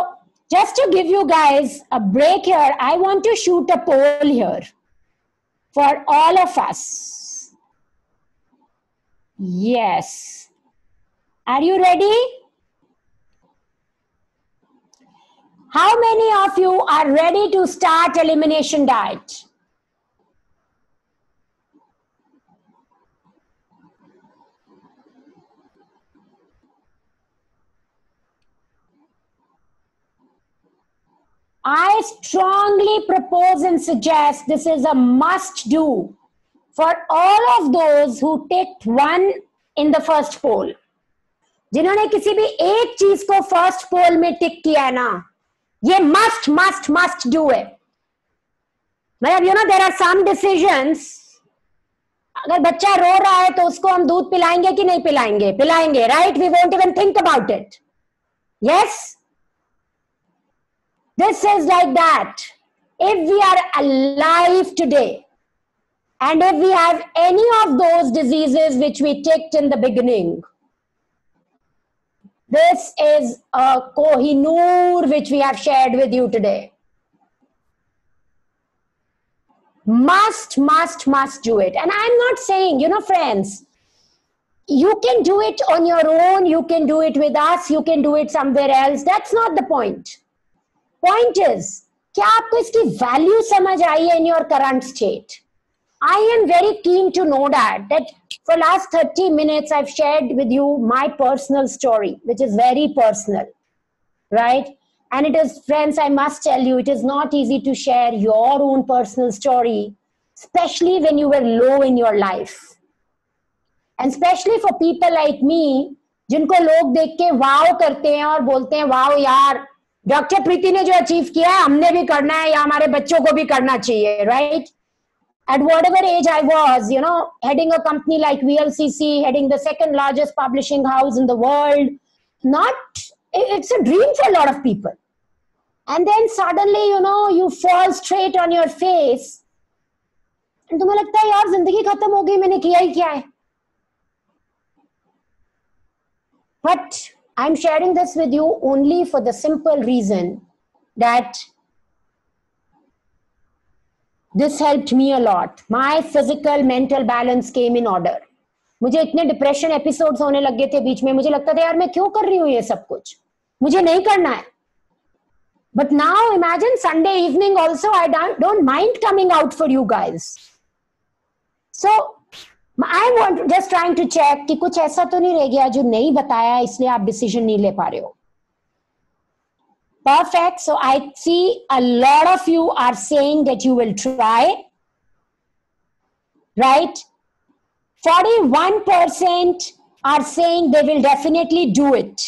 just to give you guys a break here, I want to shoot a poll here for all of us. Yes. Are you ready? How many of you are ready to start elimination diet? I strongly propose and suggest this is a must do for all of those who ticked one in the first poll. जिन्होंने किसी भी एक चीज को first pole में टिक किया ना, ये मस्ट डू है. मतलब you know there are some decisions. अगर बच्चा रो रहा है तो उसको हम दूध पिलाएंगे कि नहीं पिलाएंगे? पिलाएंगे, right? We won't even think about it. Yes, this is like that. If we are alive today, and if we have any of those diseases which we ticked in the beginning, this is a Kohinoor which we have shared with you today. Must do it. And I'm not saying, you know, friends, you can do it on your own, you can do it with us, you can do it somewhere else. That's not the point. Point is, क्या आपको इसकी value समझ आई है in your current state? I am very keen to know that for last 30 minutes I've shared with you my personal story, which is very personal, right? And it is, friends, I must tell you, it is not easy to share your own personal story, especially when you were low in your life. And especially for people like me, जिनको लोग देख के वाव करते हैं और बोलते हैं वाव यार, डॉक्टर प्रीति ने जो अचीव किया है हमने भी करना है या हमारे बच्चों को भी करना चाहिए, right? At whatever age I was, you know, heading a company like VLCC, heading the second largest publishing house in the world, it's a dream for a lot of people. And then suddenly, you know, you fall straight on your face and तुम्हें लगता है यार जिंदगी खत्म हो गई, मैंने किया ही क्या है? But I'm sharing this with you only for the simple reason that this helped me a lot. My physical, mental balance came in order. मुझे इतने डिप्रेशन एपिसोड्स होने लग गए थे बीच में, मुझे लगता था यार मैं क्यों कर रही हूँ ये सब कुछ, मुझे नहीं करना है. But now imagine Sunday evening also I don't mind coming out for you guys. So I want just trying to check कि कुछ ऐसा तो नहीं रह गया जो नहीं बताया इसलिए आप डिसीजन नहीं ले पा रहे हो. Perfect. So I see a lot of you are saying that you will try, right? 41% are saying they will definitely do it.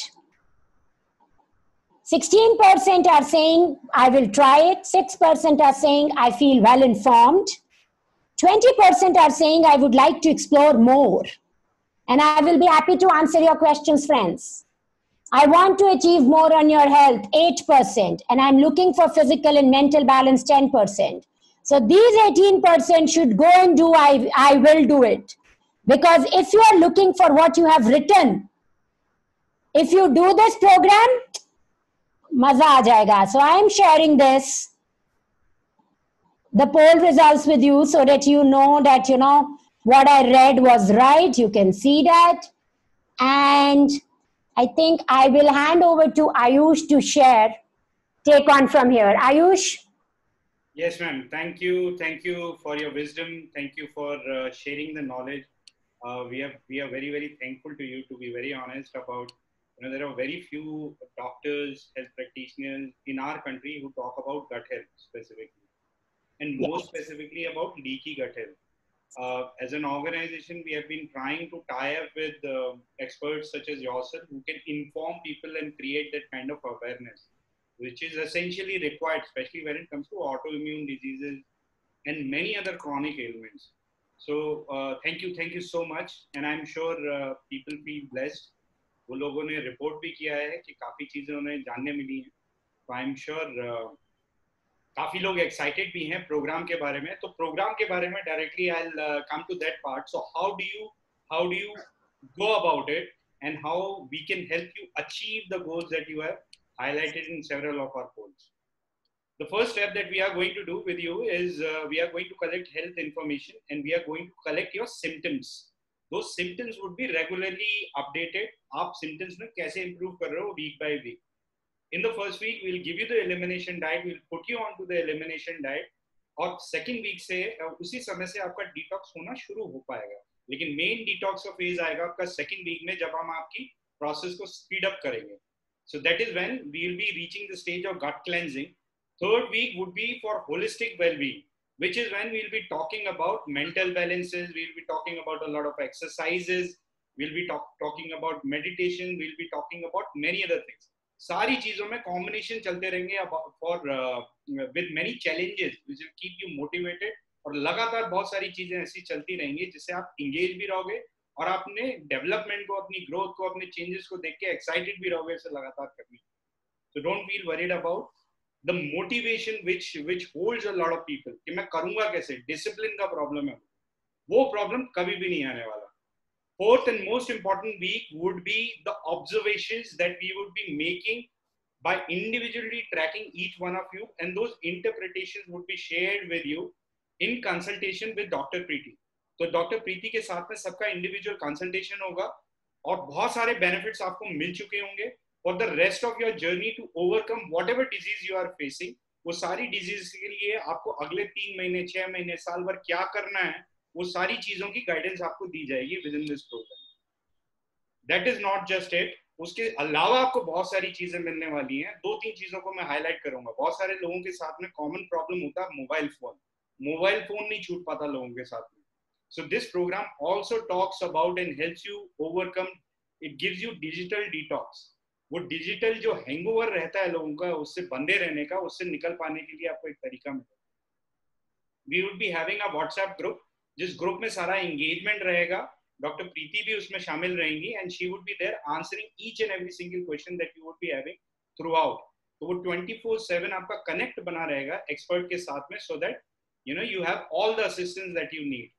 16% are saying I will try it. 6% are saying I feel well informed. 20% are saying I would like to explore more. And I will be happy to answer your questions, friends. I want to achieve more on your health, 8%. And I'm looking for physical and mental balance, 10%. So these 18% should go and do, I will do it. Because if you are looking for what you have written, if you do this program, maza aa jayega. So I am sharing this, the poll results with you so that you know that, you know, what I read was right. You can see that. And I think I will hand over to Ayush to share. Take on from here. Ayush? Yes, ma'am. Thank you. Thank you for your wisdom. Thank you for sharing the knowledge. We are very, very thankful to you, to be very honest about, you know, there are very few doctors, health practitioners in our country who talk about gut health specifically. And more specifically about leaky gut health. As an organization, we have been trying to tie up with experts such as yourself who can inform people and create that kind of awareness, which is essentially required, especially when it comes to autoimmune diseases and many other chronic ailments. So thank you so much. And I'm sure people feel blessed. वो लोगों ने report भी किया है कि काफ़ी चीज़ें उन्हें जानने मिली हैं. तो आई एम श्योर काफी लोग एक्साइटेड भी हैं प्रोग्राम के बारे में. तो प्रोग्राम के बारे में directly I will come to that part. So how do you go about it and how we can help you achieve the goals that you have highlighted in several of our polls. The first step that we are going to do with you is we are going to collect health information and we are going to collect your symptoms, those symptoms would be regularly updated. आप symptoms में कैसे improve कर रहे हो week by week. In the first week, we'll give you the elimination diet. We'll put you onto the elimination diet. और second week से उसी समय से आपका detox होना शुरू हो पाएगा. लेकिन main detox का phase आएगा आपका second week में, जब हम आपकी process को speed up करेंगे. So that is when we will be reaching the stage of gut cleansing. Third week would be for holistic well-being, which is when we'll be talking about mental balances. We'll be talking about a lot of exercises. We'll be talking about meditation. We'll be talking about many other things. सारी चीजों में combination चलते रहेंगे for with many challenges which will keep you motivated. और लगातार बहुत सारी चीजें ऐसी चलती रहेंगी जिससे आप engage भी रहोगे और अपने डेवलपमेंट को, अपनी ग्रोथ को, अपने चेंजेस को देख के एक्साइटेड भी रहोगे इसे लगातार करने. So don't feel worried about the motivation which holds a lot of people कि मैं करूंगा कैसे. डिसिप्लिन का प्रॉब्लम है, वो प्रॉब्लम कभी भी नहीं आने वाला. Fourth and most important week would be the observations that we would be making by individually tracking each one of you, and those interpretations would be shared with you in consultation with Dr. Preeti. तो doctor प्रीति के साथ में सबका individual consultation होगा और बहुत सारे benefits आपको मिल चुके होंगे for the rest of your journey to overcome whatever disease you are facing. वो सारी डिजीज के लिए आपको अगले 3 महीने, 6 महीने, साल भर क्या करना है, वो सारी चीजों की गाइडेंस आपको दी जाएगी within this programme. That is not just it. उसके अलावा आपको बहुत सारी चीजें मिलने वाली हैं. 2-3 चीजों को मैं हाईलाइट करूंगा. बहुत सारे लोगों के साथ में कॉमन प्रॉब्लम होता है मोबाइल फोन नहीं छूट पाता लोगों के साथ में. So this program also talks about and helps you overcome. It gives you digital detox. वो डिजिटल जो हैंगओवर रहता है लोगों का, उससे बंधे रहने का, उससे निकल पाने के लिए आपको एक तरीका मिलेगा. We would be having a WhatsApp group, जिस ग्रुप में सारा एंगेजमेंट रहेगा. डॉक्टर प्रीति भी उसमें शामिल रहेंगी and she would be there answering each and every single question that you would be having throughout. तो वो 24/7 आपका कनेक्ट बना रहेगा एक्सपर्ट के साथ में, so that you have all the assistance that you need.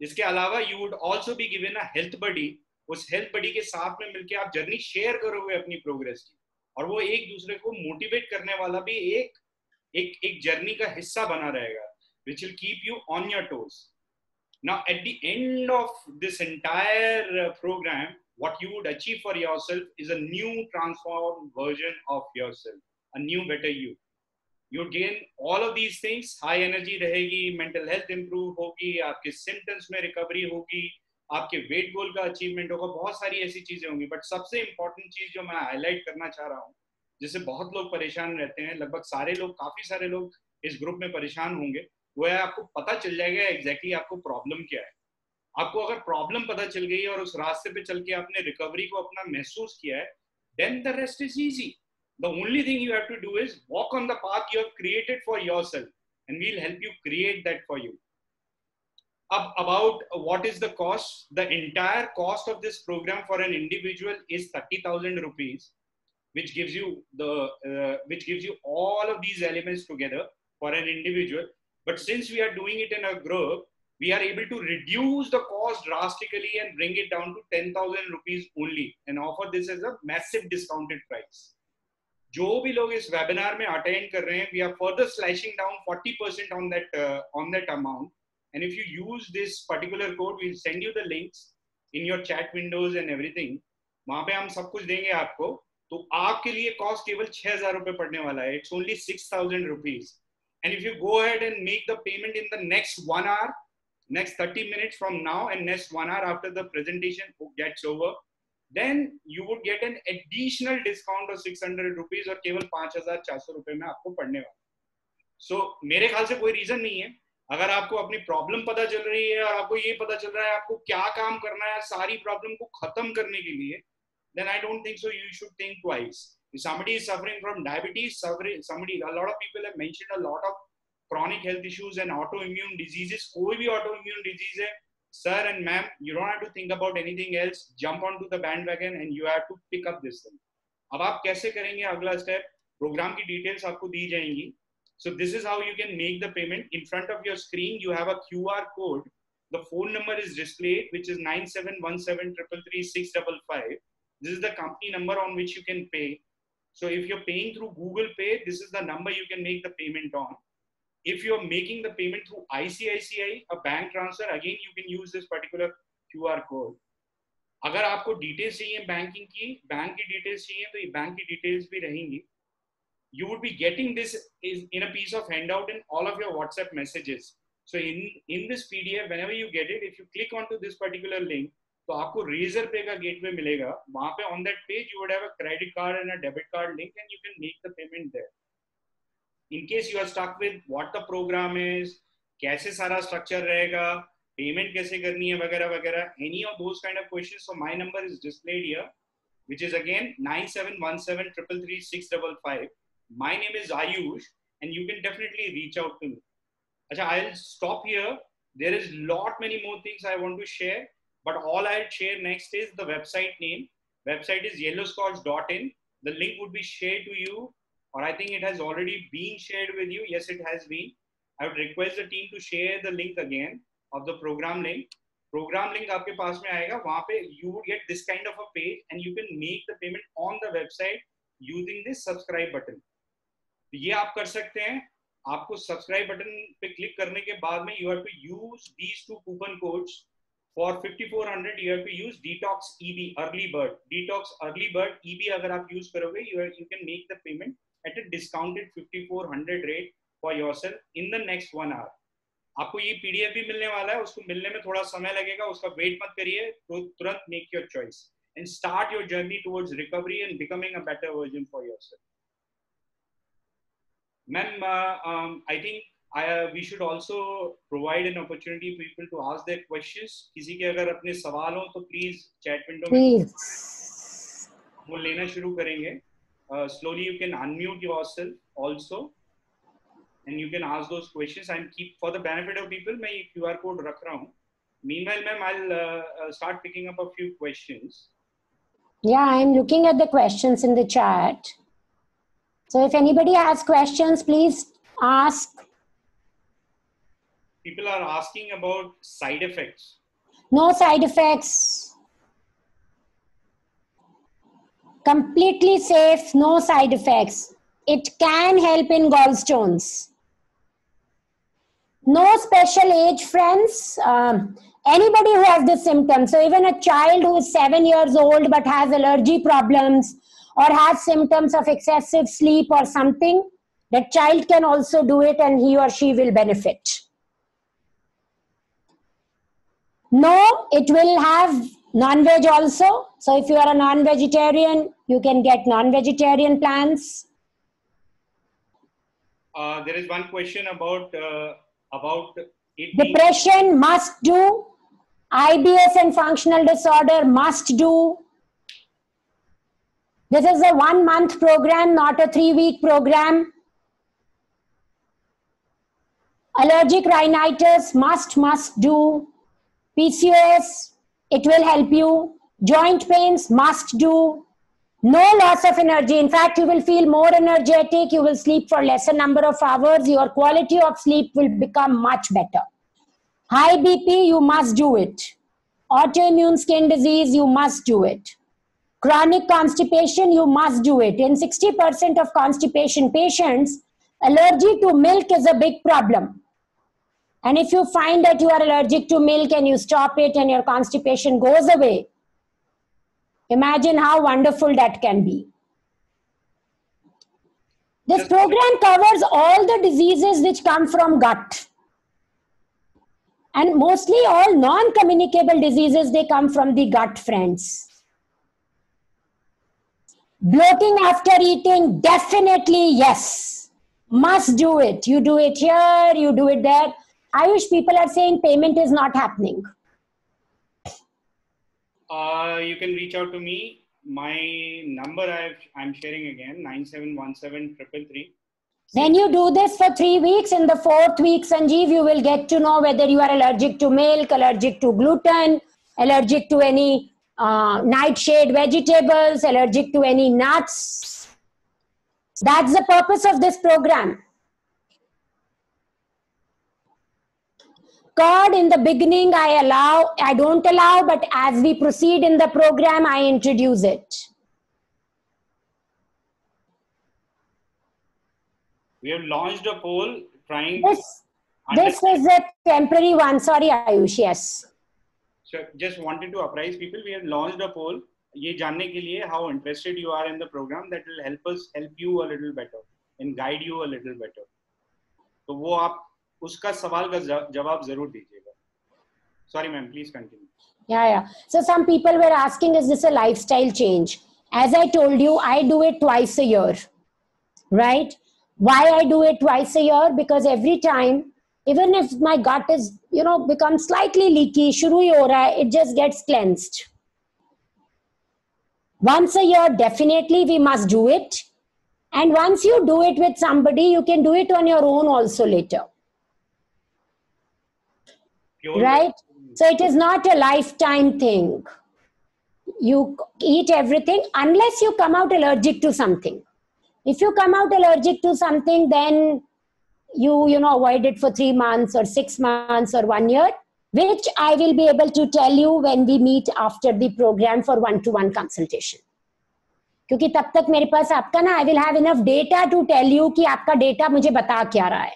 इसके अलावा you would also be given a health buddy. उस हेल्थ बडी के साथ में मिलकर आप जर्नी शेयर करोगे अपनी प्रोग्रेस की, और वो एक दूसरे को मोटिवेट करने वाला भी एक जर्नी का हिस्सा बना रहेगा, which will keep you on your toes. Now at the end of this entire program, what you would achieve for yourself is a new transformed version of yourself, a new better you. You gain all of these things. High energy रहेगी, mental health improve होगी, आपके symptoms में recovery होगी, आपके weight goal का achievement होगा, बहुत सारी ऐसी चीजें होंगी. बट सबसे important चीज जो मैं highlight करना चाह रहा हूँ, जिससे बहुत लोग परेशान रहते हैं, लगभग सारे लोग, काफी सारे लोग इस ग्रुप में परेशान होंगे, वो है आपको पता चल जाएगा exactly आपको प्रॉब्लम क्या है. आपको अगर प्रॉब्लम पता चल गई और उस रास्ते पे चल के आपने रिकवरी को अपना महसूस किया है, then the rest is easy. The only thing you have to do is walk on the path you have created for yourself, and we'll help you create that for you. About what is the cost? The entire cost of this program for an individual is 30,000 rupees, which gives you all of these elements together for an individual. But since we are doing it in a group, we are able to reduce the cost drastically and bring it down to 10,000 rupees only, and offer this as a massive discounted price. जो भी लोग इस webinar में attend कर रहे हैं, we are further slashing down 40% on that amount. And if you use this particular code, we'll send you the links in your chat windows and everything. वहाँ पे हम सब कुछ देंगे आपको. तो आपके लिए कॉस्ट केवल 6,000 रुपए पड़ने वाला है. It's only 6,000 rupees. And if you go ahead and make the payment in the next 1 hour, next 30 minutes from now, and next 1 hour after the presentation gets over, then you would get an additional discount of 600 rupees और केवल 5,400 रुपए में आपको पड़ने वाला. So मेरे ख्याल से कोई रीजन नहीं है. अगर आपको अपनी प्रॉब्लम पता चल रही है और आपको ये पता चल रहा है आपको क्या काम करना है सारी प्रॉब्लम को खत्म करने के लिए, then I don't think so you should think twice. If somebody is suffering from diabetes, a lot of people have mentioned a lot of chronic health issues and autoimmune diseases. कोई भी autoimmune disease है, sir and ma'am, you don't have to think about anything else. Jump onto the bandwagon and you have to pick up this thing. अब आप कैसे करेंगे अगला step, programme की details आपको दी जाएंगी. So this is how you can make the payment. In front of your screen, you have a QR code. The phone number is displayed, which is 9717333655. This is the company number on which you can pay. So if you're paying through Google Pay, this is the number you can make the payment on. If you're making the payment through ICICI, a bank transfer, again, you can use this particular QR code. अगर आपको details चाहिए banking की, bank की details चाहिए, तो ये bank की details भी रहेंगी. You would be getting this in a piece of handout in all of your WhatsApp messages. So in this PDF, whenever you get it, if you click onto this particular link, तो आपको Razorpay का gateway मिलेगा. वहाँ पे on that page you would have a credit card and a debit card link, and you can make the payment there. In case you are stuck with what the program is, कैसे सारा structure रहेगा, payment कैसे करनी है वगैरह वगैरह, any of those kind of questions, so my number is displayed here, which is again 9717333655. My name is Ayush, and you can definitely reach out to me. Acha, I'll stop here. There is lot many more things I want to share, but all I'll share next is the website name. Website is yellowscotch.in. The link would be shared to you, or I think it has already been shared with you. Yes, it has been. I would request the team to share the link again of the program link. Program link आपके पास में आएगा. वहाँ पे you would get this kind of a page, and you can make the payment on the website using this subscribe button. ये आप कर सकते हैं. आपको सब्सक्राइब बटन पे क्लिक करने के बाद में you have to use these two coupon codes for 5400. You have to use Detox EB early bird. Detox early bird EB अगर आप यूज करोगे, you can make the payment at a discounted 5400 rate for yourself in the next 1 hour. आपको ये PDF भी मिलने वाला है. उसको मिलने में थोड़ा समय लगेगा. उसका वेट मत करिए. तो तुरंत make your choice and start your journey towards recovery and becoming a better version for yourself. Ma'am, I think we should also provide an opportunity for people to ask their questions. किसी के अगर अपने सवाल हो तो please chat window में वो लेना शुरू करेंगे. Slowly you can unmute yourself also, and you can ask those questions. I'm keep for the benefit of people. मैं ये QR code रख रहा हूँ. Meanwhile, ma'am, I'll start picking up a few questions. Yeah, I'm looking at the questions in the chat. So if anybody has questions, please ask. People are asking about side effects. No side effects. Completely safe, no side effects. It can help in gallstones. No special age, friends. Anybody who has this symptom, so even a child who is 7 years old but has allergy problems or has symptoms of excessive sleep or something, that child can also do it and he or she will benefit. No, it will have non-veg also. So if you are a non-vegetarian, you can get non-vegetarian plans. There is one question about it Depression must do. IBS and functional disorder must do. This is a 1-month program, not a 3-week program. Allergic rhinitis must do. PCOS, it will help you. Joint pains must do. No loss of energy. In fact, you will feel more energetic. You will sleep for lesser number of hours. Your quality of sleep will become much better. High BP, you must do it. Autoimmune skin disease, you must do it. Chronic constipation, you must do it. In 60% of constipation patients, allergy to milk is a big problem. And if you find that you are allergic to milk and you stop it and your constipation goes away, imagine how wonderful that can be. This program covers all the diseases which come from gut. And mostly all non-communicable diseases, they come from the gut, friends. Bloating after eating, definitely yes. Must do it. You do it here, you do it there. Ayush, people are saying payment is not happening. You can reach out to me. My number I'm sharing again, 97173333. When you do this for 3 weeks, in the 4th week, Sanjeev, you will get to know whether you are allergic to milk, allergic to gluten, allergic to any nightshade vegetables, allergic to any nuts. That's the purpose of this program. Curd in the beginning I don't allow, but as we proceed in the program, I introduce it. We have launched a poll trying This is a temporary one. Sorry, Ayush, yes. So just wanted to apprise people, we have launched a poll. ये जानने के लिए how interested you are in the program, that will help you a little better and guide you a little better. तो वो आप उसका सवाल का जवाब जरूर दीजिएगा. Sorry ma'am, please continue. Yeah. So some people were asking, is this a lifestyle change? As I told you, I do it twice a year, right? Why I do it twice a year? Because every time, even if my gut is, becomes slightly leaky, shuru hi ho raha hai, it just gets cleansed. Once a year, definitely we must do it. And once you do it with somebody, you can do it on your own also later. Right? So it is not a lifetime thing. You eat everything unless you come out allergic to something. If you come out allergic to something, then you avoid it for 3 months or 6 months or 1 year, which I will be able to tell you when we meet after the program for one-to-one consultation. क्योंकि तब तक मेरे पास आपका ना, I will have enough data to tell you कि आपका data मुझे बता क्या रहा है.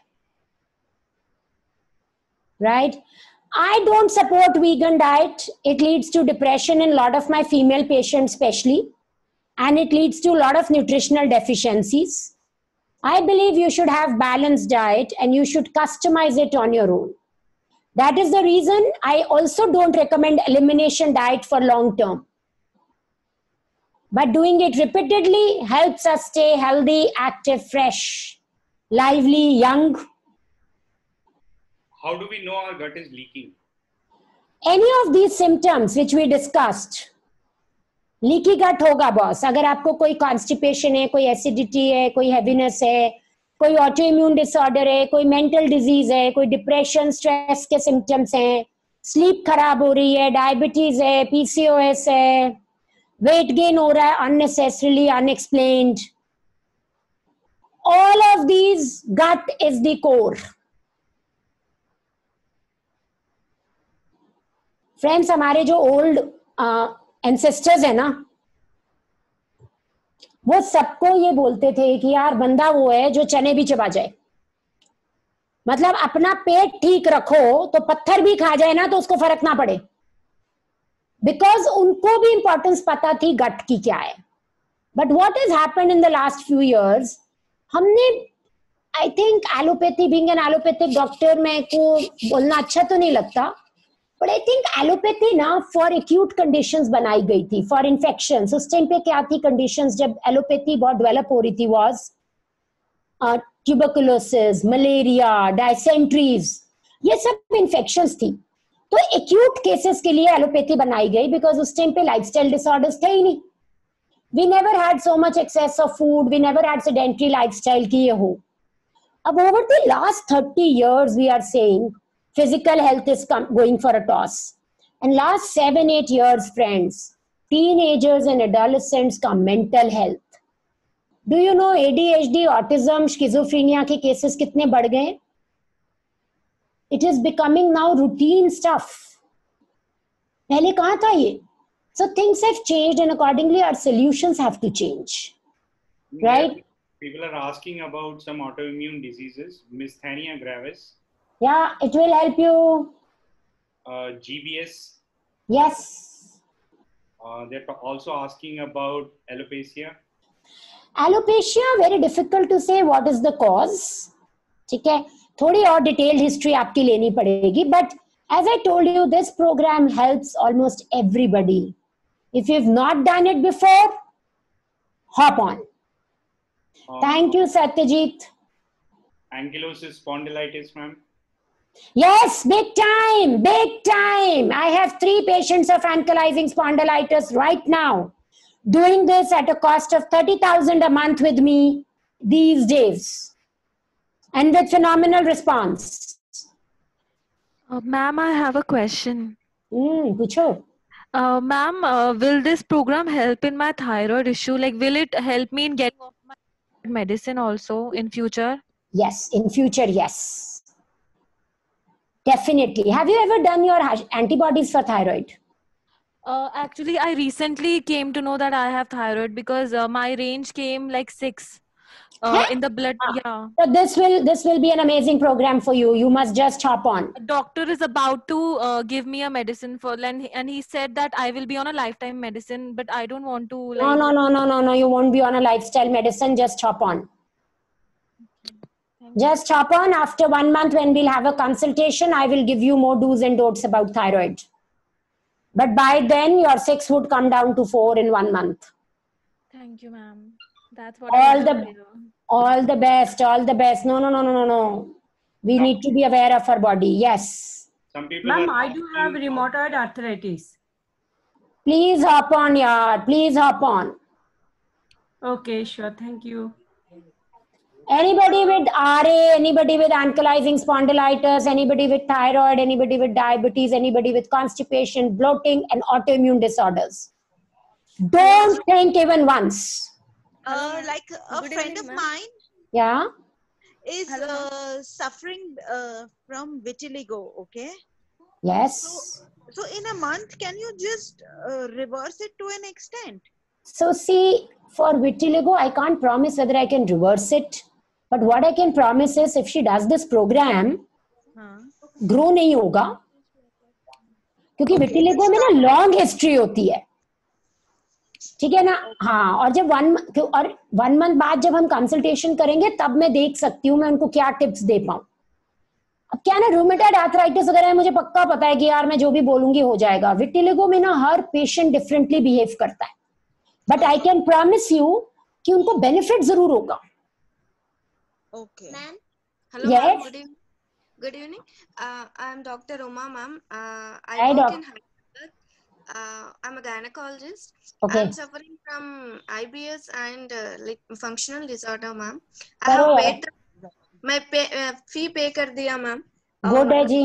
Right? I don't support vegan diet. It leads to depression in a lot of my female patients especially. And it leads to a lot of nutritional deficiencies. I believe you should have balanced diet and you should customize it on your own. That is the reason I also don't recommend elimination diet for long term. But doing it repeatedly helps us stay healthy, active, fresh, lively, young. How do we know our gut is leaking? Any of these symptoms which we discussed. Leaky gut होगा boss. अगर आपको कोई constipation है, कोई acidity है, कोई heaviness है, कोई ऑटो इम्यून डिसऑर्डर है, कोई मेंटल डिजीज है, कोई डिप्रेशन स्ट्रेस के सिम्टम्स हैं, स्लीप खराब हो रही है, डायबिटीज है, पीसीओएस है, वेट गेन हो रहा है unnecessarily, unexplained, all of these gut is the core. Friends, हमारे जो ओल्ड एंसेस्टर्स है ना, वो सबको ये बोलते थे कि यार बंदा वो है जो चने भी चबा जाए. मतलब अपना पेट ठीक रखो तो पत्थर भी खा जाए ना तो उसको फर्क ना पड़े. बिकॉज उनको भी इंपॉर्टेंस पता थी गट की क्या है. But what has happened in the last few years, हमने I think allopathy, being an allopathic doctor, मेरे को बोलना अच्छा तो नहीं लगता, बट आई थिंक एलोपैथी ना फॉर एक्यूट कंडीशंस बनाई गई थी, फॉर इन्फेक्शंस. उस टाइम पे क्या थी कंडीशंस जब एलोपैथी बहुत डेवलप हो रही थी? वाज ट्यूबरकुलोसिस, मलेरिया, डायसेंट्रीज, ये सब इन्फेक्शंस थी. तो एक्यूट केसेस के लिए एलोपैथी बनाई गई, बिकॉज उस टाइम पे लाइफस्टाइल डिसऑर्डर्स थे ही नहीं. We never had so much access of food, we never had sedentary lifestyle की ये हो. अब over the last 30 years we are saying physical health is going for a toss. And last 7-8 years, friends, teenagers and adolescents का mental health. Do you know ADHD, autism, schizophrenia के cases कितने बढ़ गए? It is becoming now routine stuff. पहले कहाँ था ये? So things have changed and accordingly our solutions have to change. Right? People are asking about some autoimmune diseases, Myasthenia gravis. Yeah, it will help you. GBS. Yes. They're also asking about alopecia. Alopecia, very difficult to say what is the cause. ठीक है, थोड़ी और detailed history आपकी लेनी पड़ेगी. But as I told you, this program helps almost everybody. If you've not done it before, hop on. Thank you, Satyajit. Ankylosing spondylitis, ma'am. Yes, big time, big time. I have 3 patients of ankylosing spondylitis right now, doing this at a cost of 30,000 a month with me these days, and with phenomenal response. Ma'am, I have a question. Pucho. Ma'am, will this program help in my thyroid issue? Like, will it help me in getting off my medicine also in future? Yes, in future, yes. Definitely. Have you ever done your antibodies for thyroid? Actually, I recently came to know that I have thyroid because my range came like 6. in the blood. Yeah. So this will be an amazing program for you. You must just hop on. A doctor is about to give me a medicine for, and he said that I will be on a lifetime medicine, but I don't want to like. No. You won't be on a lifestyle medicine. Just hop on. Just hop on. After 1 month, when we'll have a consultation, I will give you more do's and don'ts about thyroid. But by then, your 6 would come down to 4 in 1 month. Thank you, ma'am. That's what All the best. All the best. No. We need to be aware of our body. Yes. Some people. Ma'am, I do have rheumatoid arthritis. Please hop on, yaar. Please hop on. Okay, sure. Thank you. Anybody with RA, anybody with ankylosing spondylitis, anybody with thyroid, anybody with diabetes, anybody with constipation, bloating, and autoimmune disorders. Don't think even once. Like a friend of mine Yeah. is suffering from vitiligo. Okay. Yes. So in a month, can you just reverse it to an extent? So see, for vitiligo, I can't promise whether I can reverse it. But what I can promise is if she does this program, grow नहीं होगा. क्योंकि vitiligo में ना long history होती है. ठीक है ना? हाँ, और जब 1 month बाद जब हम कंसल्टेशन करेंगे तब मैं देख सकती हूँ मैं उनको क्या टिप्स दे पाऊँ. अब क्या ना रूमेटॉइड आर्थराइटिस वगैरह मुझे पक्का पता है कि यार मैं जो भी बोलूंगी हो जाएगा. विटिलिगो में ना हर पेशेंट डिफरेंटली बिहेव करता है. But I can promise you कि उनको बेनिफिट जरूर होगा. Okay. Ma'am, hello. Yes. Ma'am, good evening. I am Dr. Uma, ma'am. I Hi, work doc. in Hyderabad. I'm a gynecologist. Okay. I'm suffering from IBS and like functional disorder, ma'am. I करो have यार. paid my fee pay कर दिया, ma'am. Good है जी.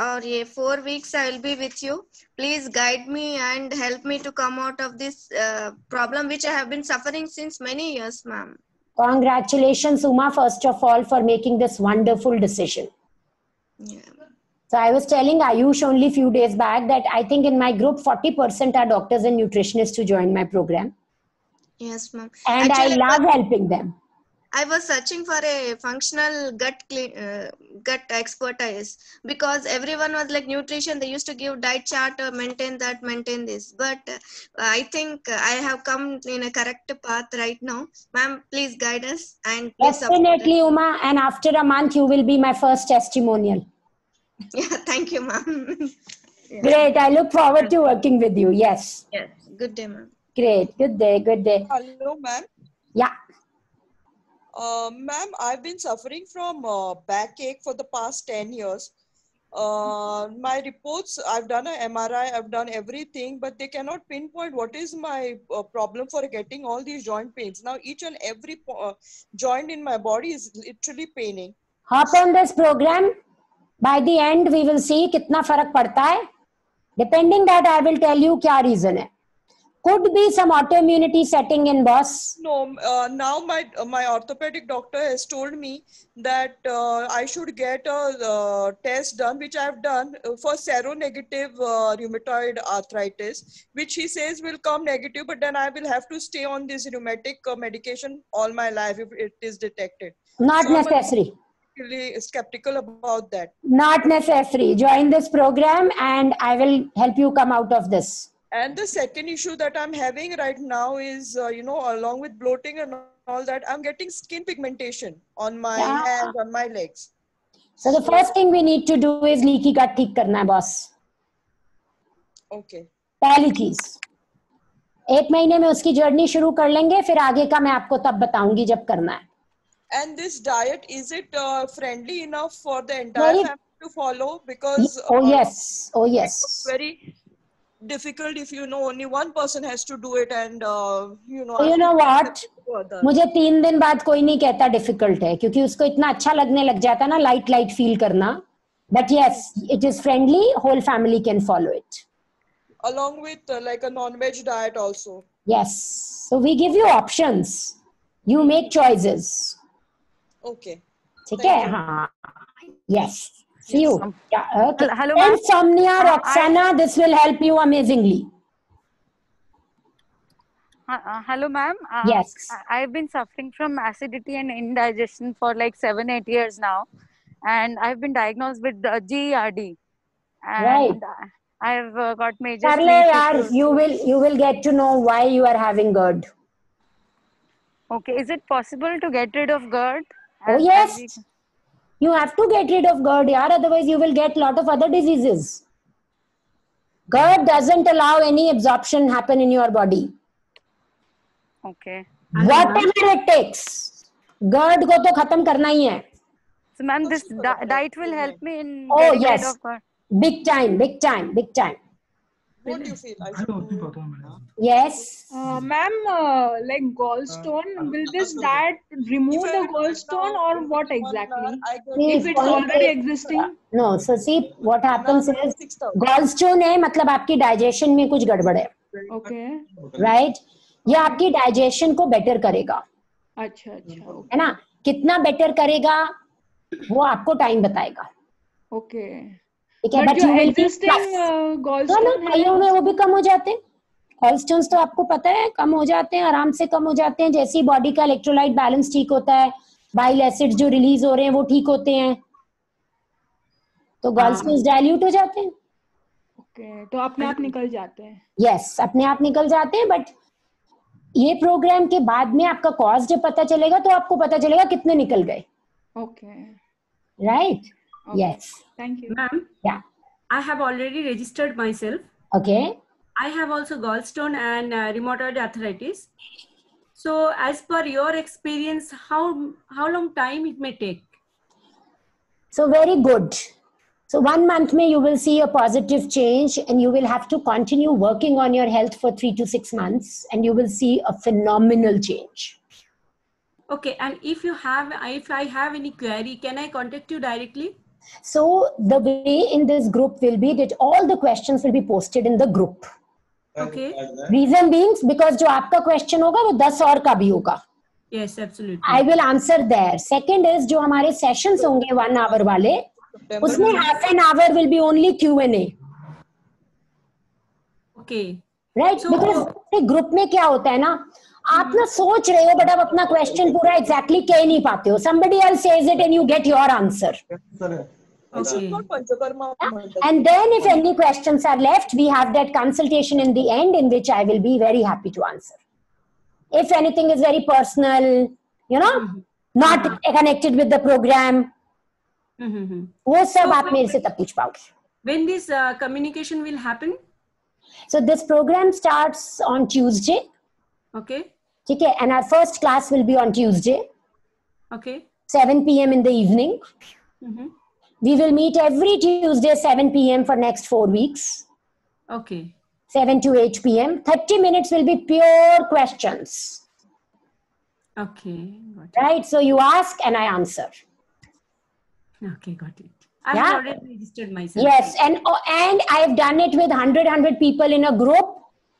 और ये 4 weeks I will be with you. Please guide me and help me to come out of this problem which I have been suffering since many years, ma'am. Congratulations, Uma, first of all, for making this wonderful decision. Yeah. So I was telling Ayush only few days back that I think in my group 40% are doctors and nutritionists who join my program. Yes, ma'am. And Actually, I love helping them. I was searching for a functional gut expertise because everyone was like nutrition. They used to give diet chart or maintain that, maintain this. But I think I have come in a correct path right now. Ma'am, please guide us and please support us. Definitely, Uma. And after a month, you will be my first testimonial. Yeah, thank you, ma'am. Yeah. Great. I look forward to working with you. Yes. Yes. Good day, ma'am. Great. Good day. Good day. Hello, ma'am. Yeah. Ma'am, I've been suffering from backache for the past 10 years. My reports, I've done an MRI, I've done everything, but they cannot pinpoint what is my problem for getting all these joint pains. Now, each and every joint in my body is literally paining. Hop on this program. By the end, we will see कितना फर्क पड़ता है. Depending that, I will tell you क्या reason है. Could be some autoimmunity setting in, boss. No, now my orthopedic doctor has told me that I should get a test done, which I've done for seronegative rheumatoid arthritis, which he says will come negative, but then I will have to stay on this rheumatic medication all my life if it is detected. Not necessary. I'm really skeptical about that. Not necessary. Join this program and I will help you come out of this. And the second issue that I'm having right now is, along with bloating and all that, I'm getting skin pigmentation on my hands, on my legs. So the first thing we need to do is leaky gut ठीक करना है, boss. Okay. पहली चीज. 1 महीने में उसकी journey शुरू कर लेंगे, फिर आगे का मैं आपको तब बताऊंगी जब करना है. And this diet, is it friendly enough for the entire family to follow? Because yes. It's very difficult if only one person has to do it, and you know what, मुझे 3 दिन बाद कोई नहीं कहता difficult है, क्योंकि उसको इतना अच्छा लगने लग जाता ना, light feel करना. But yes, it is friendly. Whole family can follow it. Along with like a non-veg diet also. Yes. So we give you options. You make choices. Okay. ठीक है? हाँ. Yes. See you. Okay. Hello, Insomnia, Roxana, this will help you amazingly. Hello, ma'am. Yes. I've been suffering from acidity and indigestion for like 7-8 years now, and I've been diagnosed with GERD, Right. and I've got major कर ले sleep यार, issues. you will get to know why you are having GERD. Okay, is it possible to get rid of GERD? Oh yes, you have to get rid of GERD, yaar. Otherwise, you will get lot of other diseases. GERD doesn't allow any absorption happen in your body. Okay. Whatever it takes, GERD को तो खत्म करना ही है. So, ma'am, this diet will help me in Oh getting rid yes, of GERD. big time, big time, big time. What do you feel? I should do? Yes. Ma'am, like gallstone, will this diet remove the gallstone or what exactly? If it's already existing? No, so see what happens is gallstone है मतलब आपकी digestion में कुछ गड़बड़ है. Okay. Right? ये आपकी digestion को better करेगा. अच्छा अच्छा. है ना? कितना better करेगा वो आपको time बताएगा. Okay. ठीक है, But but जो you will existing gallstone कईयों में वो भी कम हो जाते हैं. गॉलस्टोन्स तो आपको पता है कम हो जाते हैं, आराम से कम हो जाते हैं. जैसे ही बॉडी का इलेक्ट्रोलाइट बैलेंस ठीक होता है, बाइल एसिड्स जो रिलीज हो रहे हैं वो ठीक होते हैं, तो गॉलस्टोन्स डाइल्यूट हो जाते हैं. ओके, तो अपने आप निकल जाते हैं. यस, अपने आप निकल जाते हैं. बट ये प्रोग्राम के बाद में आपका कॉज जब पता चलेगा तो आपको पता चलेगा कितने निकल गए. Okay, right. Yes, thank you. Ma'am, yeah, I have already registered myself. okay. I have also gallstone and rheumatoid arthritis. So, as per your experience, how long time it may take? So very good. So 1 month में you will see a positive change, and you will have to continue working on your health for 3 to 6 months, and you will see a phenomenal change. Okay, and if I have any query, can I contact you directly? So the way in this group will be that all the questions will be posted in the group. Okay. Reason being because जो आपका question होगा वो 10 और का भी होगा. Yes, absolutely. I will answer there. Second is जो हमारे sessions होंगे 1 hour वाले, उसमें half an hour will be only Q&A. Okay. Right? So, because group में क्या होता है ना, आप ना सोच रहे हो बट आप अपना क्वेश्चन पूरा एग्जैक्टली कह नहीं पाते हो. Somebody else says it and you get your answer. Okay. And then if any questions are left, we have that consultation in the end in which I will be very happy to answer. If anything is very personal, you know, not connected with the program, वो सब आप मेरे से तब पूछ पाओगे. When this communication will happen? So this program starts on Tuesday. Okay. ठीक है, and our first class will be on Tuesday. Okay. 7 p.m. in the evening. We will meet every Tuesday 7 p.m. for next 4 weeks. Okay. 7 to 8 p.m. 30 minutes will be pure questions. Okay. Got it. Right? So you ask and I answer. Okay, got it. I have already registered myself. Yes, and I have done it with 100 people in a group.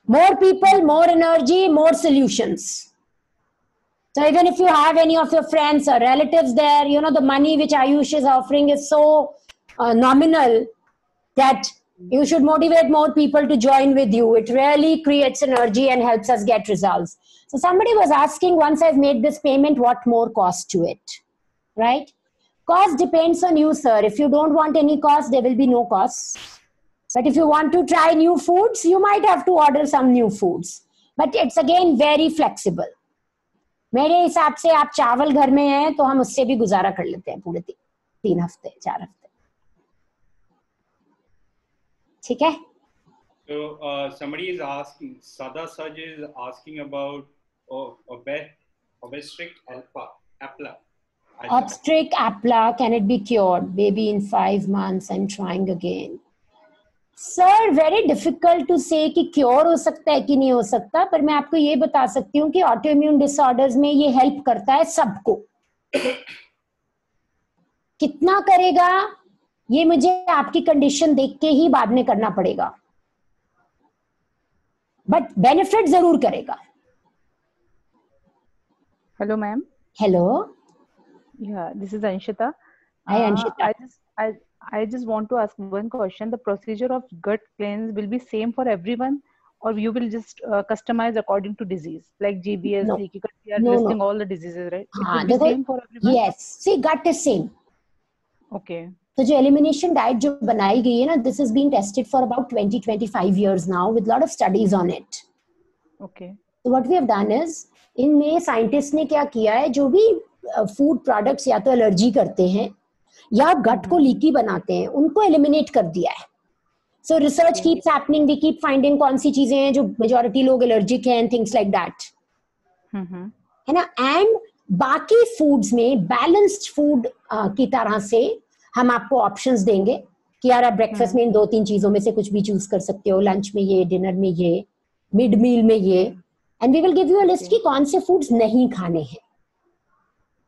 More people, more energy, more solutions. So even if you have any of your friends or relatives there, you know, the money which Ayush is offering is so nominal that you should motivate more people to join with you. It really creates energy and helps us get results. So somebody was asking, once I've made this payment, what more cost to it, right? Cost depends on you, sir. If you don't want any cost, there will be no cost. But if you want to try new foods, you might have to order some new foods. But it's again very flexible. मेरे हिसाब से आप चावल घर में हैं तो हम उससे भी गुजारा कर लेते हैं पूरे 3 हफ्ते 4 हफ्ते. ठीक है? So somebody is asking, Sada Saj is asking about obstetric apla. Obstetric apla, can it be cured? Baby in 5 months, I'm trying again. Sir very difficult to say कि क्योर हो सकता है कि नहीं हो सकता, पर मैं आपको ये बता सकती हूँ कि ऑटोइम्यून डिसऑर्डर्स में ये हेल्प करता है सबको. कितना करेगा ये मुझे आपकी कंडीशन देख के ही बाद में करना पड़ेगा, बट बेनिफिट जरूर करेगा. Hello ma'am. Hello. Yeah, this is Anshita. Hi Anshita. I just want to ask one question. The procedure of gut cleanse will be same for everyone, or you will just customize according to disease, like GBS, No. leaky gut? We are No, no. listing all the diseases, right? It हाँ, will be देखो, same for everyone. yes. See, gut is same. Okay. तो जो elimination diet जो बनाई गई है ना, this is being tested for about 20-25 years now with lot of studies on it. Okay. So what we have done is, इनमें scientist ने क्या किया है, जो भी फूड प्रोडक्ट्स या तो एलर्जी करते हैं या गट को लीकी बनाते हैं, उनको एलिमिनेट कर दिया है. So research keeps happening, we keep finding कौन सी चीजें हैं जो majority लोग allergic हैं and things like that. है ना? And बाकी foods में balanced food की तरह से हम आपको options देंगे कि यार आप breakfast में इन 2-3 चीजों में से कुछ भी choose कर सकते हो, lunch में ये, dinner में ये, mid meal में ये, and we will give you a list कि कौन से foods नहीं खाने हैं.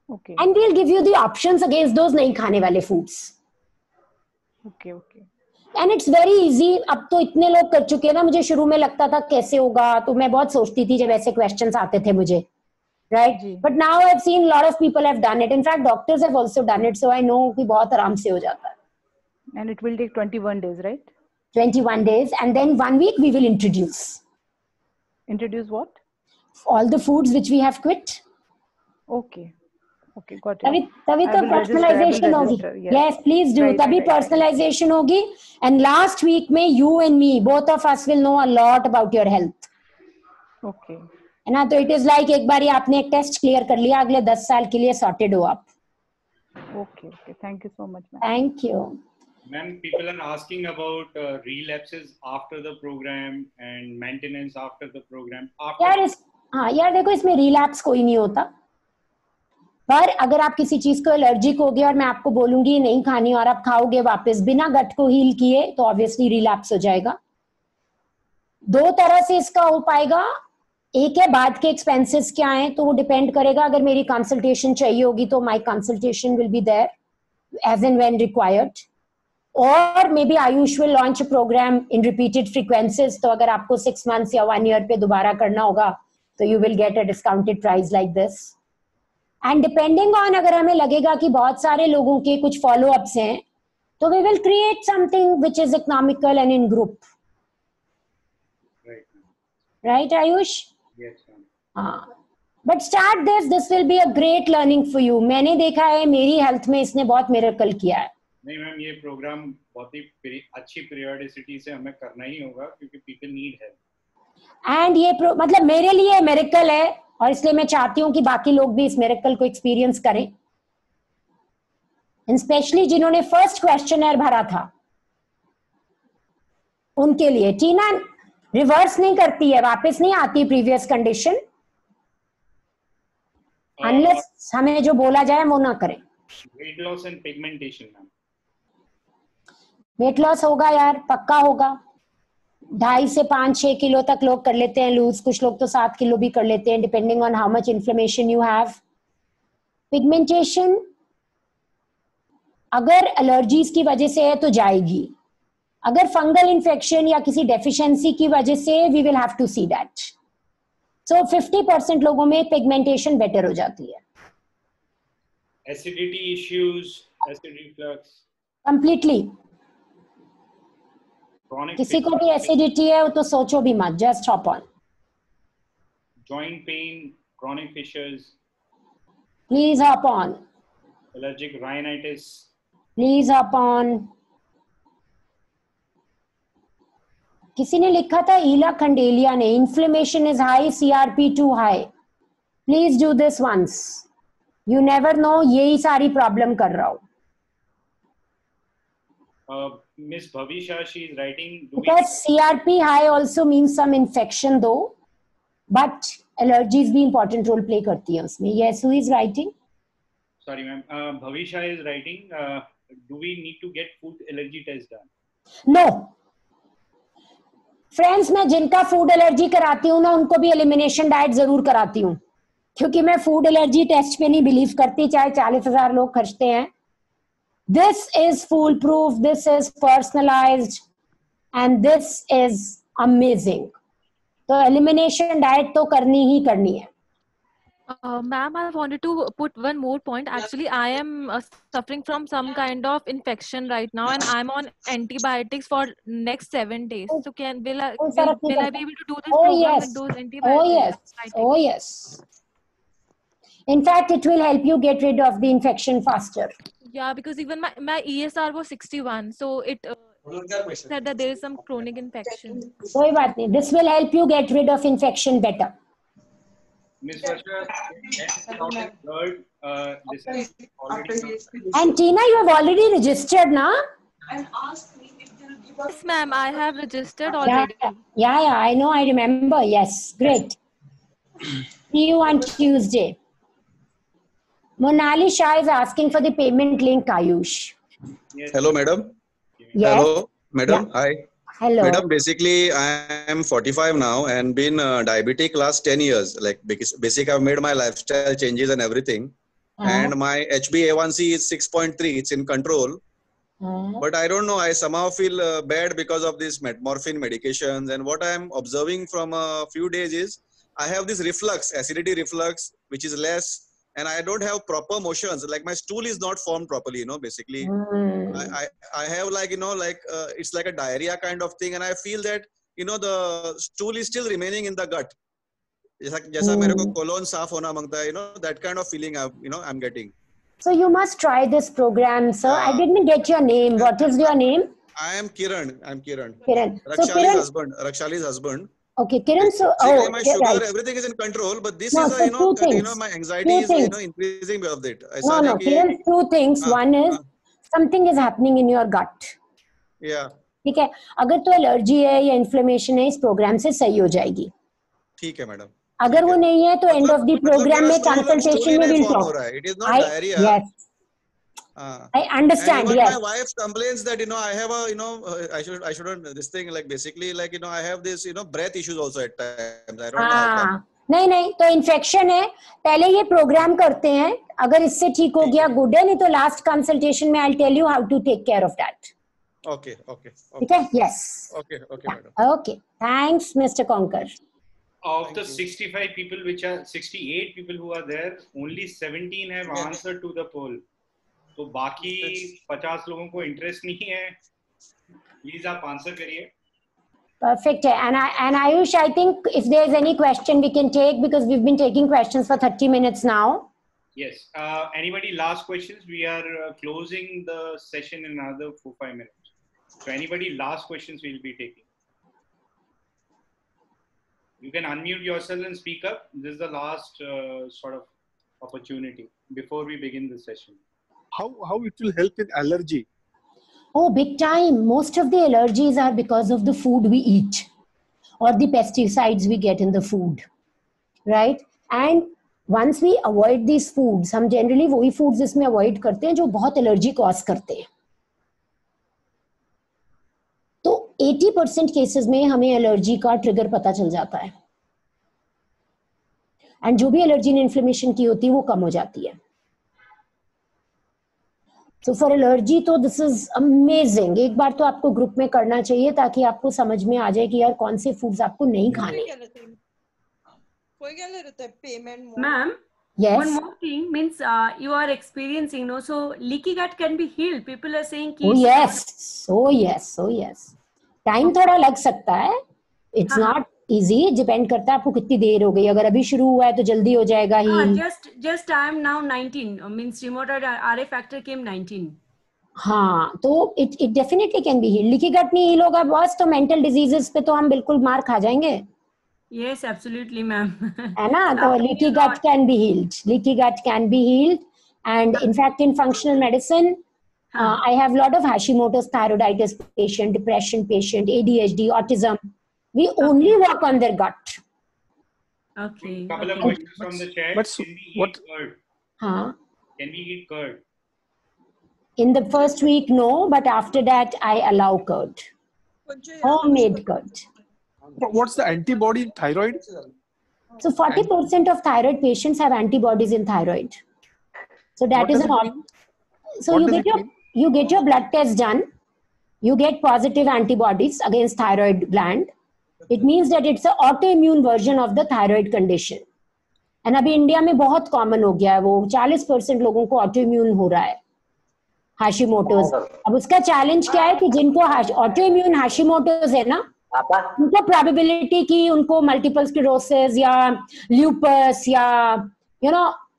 Okay. And we'll give you the options against those नहीं खाने वाले foods. Okay, okay. And it's very easy. अब तो इतने लोग कर चुके हैं ना, मुझे शुरू में लगता था कैसे होगा, तो मैं बहुत सोचती थी जब ऐसे questions आते थे मुझे, right? But now I've seen a lot of people have done it. In fact, doctors have also done it, so I know कि बहुत आराम से हो जाता है. And it will take 21 days, right? 21 days, and then 1 week we will introduce. Introduce what? All the foods which we have quit. Okay. Okay, got it. तभी तो personalization होगी. Yes, please do. तभी personalization होगी. And last week में you and me, both of us will know a lot about your health. Okay. है ना? तो it is like एक बारी आपने एक टेस्ट क्लियर कर लिया, अगले 10 साल के लिए sorted हो आप. Okay, okay. Thank you so much, ma'am. Thank you. Ma'am, people are asking about relapses after the program and maintenance after the program. यार देखो, इसमें relapse कोई नहीं होता. पर अगर आप किसी चीज को एलर्जिक हो गए और मैं आपको बोलूंगी ये नहीं खानी और आप खाओगे वापस बिना गट को हील किए, तो ऑब्वियसली रिलैप्स हो जाएगा. 2 तरह से इसका हो पाएगा. एक है बाद के एक्सपेंसेस क्या हैं, तो वो डिपेंड करेगा. अगर मेरी कंसल्टेशन चाहिए होगी तो my consultation will be there as and when required, और maybe Ayush will launch a programme in repeated frequencies. तो अगर आपको 6 months या 1 year पे दोबारा करना होगा तो you will get a discounted price like this. And depending on, अगर हमें लगेगा कि बहुत सारे लोगों के कुछ फॉलो अप्स हैं, तो we will create something which is economical and in group. Right Ayush? हाँ. But start this will be a great learning for you. मैंने देखा है मेरी हेल्थ में इसने बहुत मिरेकल किया है. नहीं मैम, ये प्रोग्राम बहुत ही अच्छी पीरियोडिसिटी से हमें करना ही होगा क्योंकि पीपल नीड हेल्प. एंड ये मतलब मेरे लिए मिरेकल है, और इसलिए मैं चाहती हूं कि बाकी लोग भी इस मिरेकल को एक्सपीरियंस करें. स्पेशली जिन्होंने फर्स्ट क्वेश्चनर भरा था उनके लिए. टीना रिवर्स नहीं करती है, वापस नहीं आती प्रीवियस कंडीशन, अनलेस हमें जो बोला जाए वो ना करें. Weight loss and pigmentation ma'am. Weight loss होगा यार, पक्का होगा. 2.5 से 5-6 किलो तक लोग कर लेते हैं लूज, कुछ लोग तो 7 किलो भी कर लेते हैं, depending on how much inflammation you have. Pigmentation अगर एलर्जीज की वजह से है तो जाएगी. अगर फंगल इन्फेक्शन या किसी डेफिशिएंसी की वजह से, we will have to see that. So 50% लोगों में पिगमेंटेशन बेटर हो जाती है. Acidity issues, acid reflux, completely. किसी को भी एसिडिटी है तो सोचो भी मत, just hop on. Joint pain, chronic fissures, please hop on. allergic rhinitis, please hop on. किसी ने लिखा था ईला खंडेलिया ने, inflammation is high, CRP2 high. Please do this once. You never know, यही सारी प्रॉब्लम कर रहा हूं. Miss Bhavisha, she is writing. Because CRP high also means some infection though, but allergies भी important role play करती हैं उसमें. Yes, who is writing? Sorry ma'am, Bhavisha is writing. Do we need to get food allergy test done? No. Friends, मैं जिनका food allergy कराती हूँ ना, उनको भी एलिमिनेशन डाइट जरूर कराती हूँ, क्योंकि मैं फूड एलर्जी टेस्ट पे नहीं बिलीव करती, चाहे 40,000 लोग खर्चते हैं. This is foolproof, this is personalized, and this is amazing. तो elimination diet तो करनी ही करनी है. Ma'am, I wanted to put one more point. Actually, I am suffering from some kind of infection right now, and I'm on antibiotics for next 7 days. So कोई फर्क नहीं will I पड़ता. be able to do this Oh program with yes, those oh antibiotics? yes, oh yes. In fact, it will help you get rid of the infection faster. Yeah, because even my ESR was 61, so it said that there is some chronic infection. कोई बात नहीं. This will help you get rid of infection better. Miss Varsha, third, this is already. And Tina, you have already registered, na? Yes, ma'am, I have registered already. Yeah, I know, I remember. Yes, great. See you on Tuesday. Monali Shah is asking for the payment link, Ayush. Yes. Hello, madam. Yes. Hello, madam. Yeah. Hi. Hello. Madam, basically, I am 45 now and been diabetic last 10 years. Like, basically, I've made my lifestyle changes and everything. And my HbA1c is 6.3. It's in control. But I don't know. I somehow feel bad because of this metformin medications. And what I am observing from a few days is I have this reflux, acidity reflux, which is less. And I don't have proper motions. Like my stool is not formed properly, basically. I have like, it's like a diarrhea kind of thing. And I feel that, the stool is still remaining in the gut. Jaisa mere ko colon saaf hona mangta hai, that kind of feeling I'm getting. So you must try this program, sir. I didn't get your name. What is your name? I am Kiran. Kiran. Rakshali's husband. Okay, Kiran. So, my sugar, everything is in control, but this is my anxiety is increasing with it. No, Kiran, two things. One is something is happening in your gut. Yeah. ठीक है. अगर तो allergy है या inflammation है, इस programme से सही हो जाएगी. ठीक है मैडम. अगर वो नहीं है तो एंड ऑफ द प्रोग्राम में कंसल्टेशन में will talk. It is not diarrhea. Yes. I understand. And yes. My wife complains that I have a I shouldn't this thing like basically like I have this breath issues also at times. I don't know how come. नहीं तो infection है. पहले ये programme करते हैं. अगर इससे ठीक हो गया गुड है, नहीं तो लास्ट कंसल्टेशन में I will tell you how to take care of that. Okay. ठीक है. Yes. Okay, madam. Okay. Thanks, Mr. Conker. Of the 65 people, which are 68 people who are there, only 17 have answered to the poll. तो बाकी 50 लोगों को interest नहीं है. Please आप answer करिए. Perfect. And Ayush, I think if there is any question we can take, because we've been taking questions for 30 minutes now. Yes. Anybody last questions? We are closing the session in another 4-5 minutes. So anybody last questions we'll be taking. You can unmute yourself and speak up. This is the last sort of opportunity before we begin the session. How it will help in allergy? Oh, big time. Most of the allergies are because of the food we eat or the pesticides we get in the food, right? And once we avoid these foods, हम generally वही foods इसमें avoid करते हैं जो बहुत allergy cause करते हैं. तो 80% cases में हमें allergy का trigger पता चल जाता है. And जो भी allergy and inflammation की होती है वो कम हो जाती है. So for allergy तो this is amazing. एक बार तो आपको ग्रुप में करना चाहिए ताकि आपको समझ में आ जाए कि यार कौन से foods आपको नहीं खाने. Ma'am, yes. One more thing means you are experiencing, so leaky gut can be healed. People are saying Oh yes. Time थोड़ा लग सकता है. It's not easy. Depend करता है आपको कितनी देर हो गई. अगर अभी शुरू हुआ है तो जल्दी हो जाएगा ही. Just I am now 19. Means rheumatoid RA factor came 19. हाँ, तो it definitely can be healed. Leaky gut नहीं heal होगा बॉस तो mental diseases पे तो हम बिल्कुल मार खा जाएंगे. Yes, absolutely, ma'am. है ना? तो leaky gut can be healed. Leaky gut can be healed, and in fact, in functional medicine, I have a lot of Hashimoto's thyroiditis patient, depression patient, ADHD, autism. We only work on their gut. Okay. Couple of questions from the chat. Can we eat curd? Can we eat curd? In the first week, no, but after that, I allow curd. Homemade curd. What's the antibody in thyroid? So 40% of thyroid patients have antibodies in thyroid. So that is an. So you get your blood test done. You get positive antibodies against thyroid gland. It means that it's an autoimmune version of the thyroid condition. And अभी India में बहुत common हो गया है, वो 40% लोगों को auto immune हो रहा है, हाशिमोटोज। अब उसका चैलेंज क्या है कि जिनको ऑटो इम्यून हाशिमोटोज है ना, उनको प्रोबेबिलिटी की उनको मल्टीपल स्क्लेरोसिस या ल्यूपस या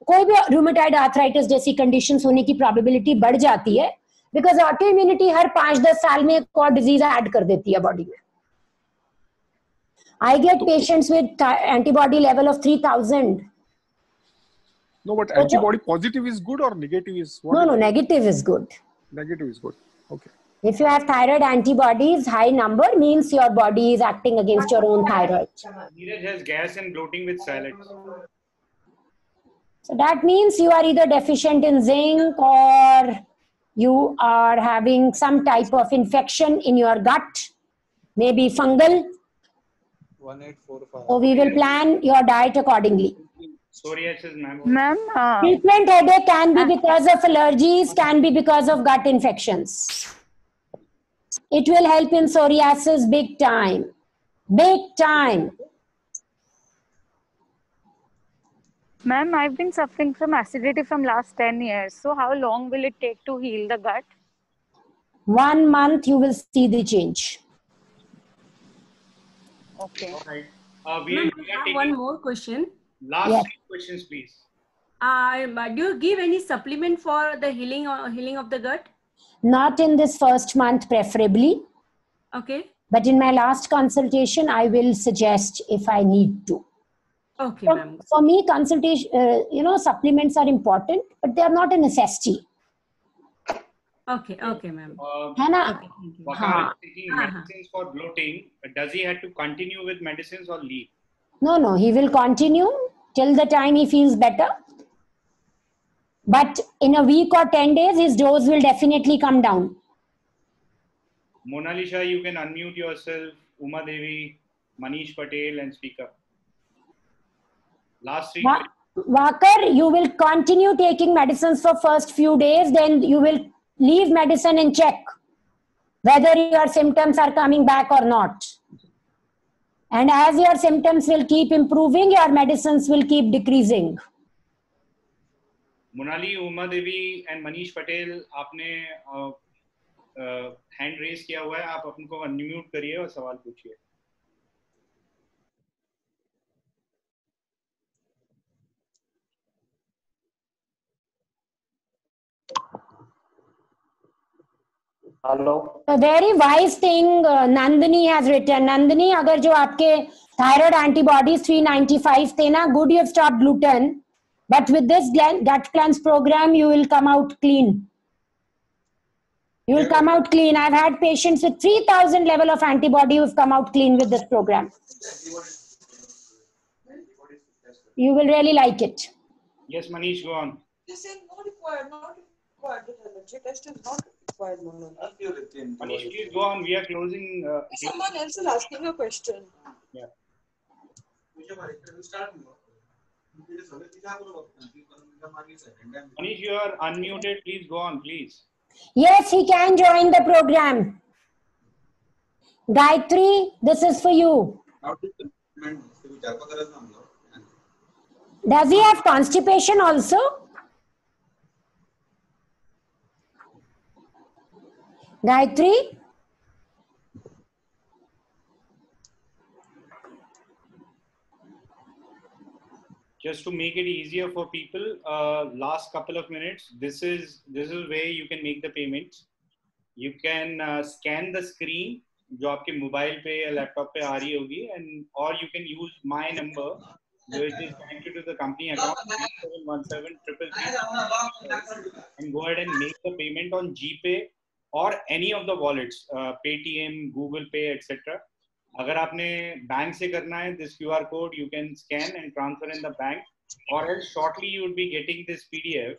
कोई भी रूमेटॉइड आर्थराइटिस जैसी कंडीशंस होने की प्रोबेबिलिटी बढ़ जाती है, बिकॉज ऑटो इम्यूनिटी हर 5-10 साल में एक और डिजीज ऐड कर देती है बॉडी में। I get patients with antibody level of 3000. No, but antibody positive is good or negative is what? No, negative is good. Negative is good. Okay. If you have thyroid antibodies, high number means your body is acting against your own thyroid. Neeraj has gas and bloating with salads. So that means you are either deficient in zinc or you are having some type of infection in your gut, maybe fungal. 1845. So we will plan your diet accordingly. Psoriasis, Ma'am, frequent headache can be because of allergies, can be because of gut infections. It will help in psoriasis big time. Big time. Ma'am, I've been suffering from acidity from last 10 years. So how long will it take to heal the gut? 1 month you will see the change. Okay. All right. We are taking one more question. Last Yes. 3 questions, please. Do you give any supplement for the healing of the gut? Not in this first month preferably. Okay. But in my last consultation, I will suggest if I need to. Okay, ma'am. For me, consultation, supplements are important, but they are not a necessity. Okay, ma'am. है ना? Waqar is taking medicines for bloating. Does he have to continue with medicines or leave? No, he will continue till the time he feels better. But in a week or 10 days, his dose will definitely come down. Monalisha, you can unmute yourself. Uma Devi, Manish Patel, and speak up. Last 3 questions. Waqar, you will continue taking medicines for first few days, then you will leave medicine and check whether your symptoms are coming back or not. And as your symptoms will keep improving, your medicines will keep decreasing. Monali, Uma Devi and Manish Patel, आपने hand raise किया हुआ है, आप अपनको unmute करिए और सवाल पूछिए. Hello. A very wise thing Nandini has written. Nandini, अगर जो आपके thyroid antibodies 395 थे ना, good you have stopped gluten. But with this gut cleanse program, you will come out clean. You will come out clean. I've had patients with 3000 level of antibody who have come out clean with this program. You will really like it. Yes, Manish, go on. They say not required. The allergy test is not required. Manish, please go on. We are closing. Someone else is asking a question. Yeah. Manish, you are unmuted. Please go on, please. Yes, he can join the program. Gayatri, this is for you. Does he have constipation also? Gayatri? Just to make it easier for people, last couple of minutes, this is where you can make the payments. You can scan the screen जो आपके mobile पे या laptop पे आ रही होगी, and or you can use my number which is connected to the company account 3717 and go ahead and make the payment on GPay or any of the wallets, Paytm, Google Pay, etc. अगर आपने bank से करना है, this QR code you can scan and transfer in the bank, or else shortly you will be getting this PDF,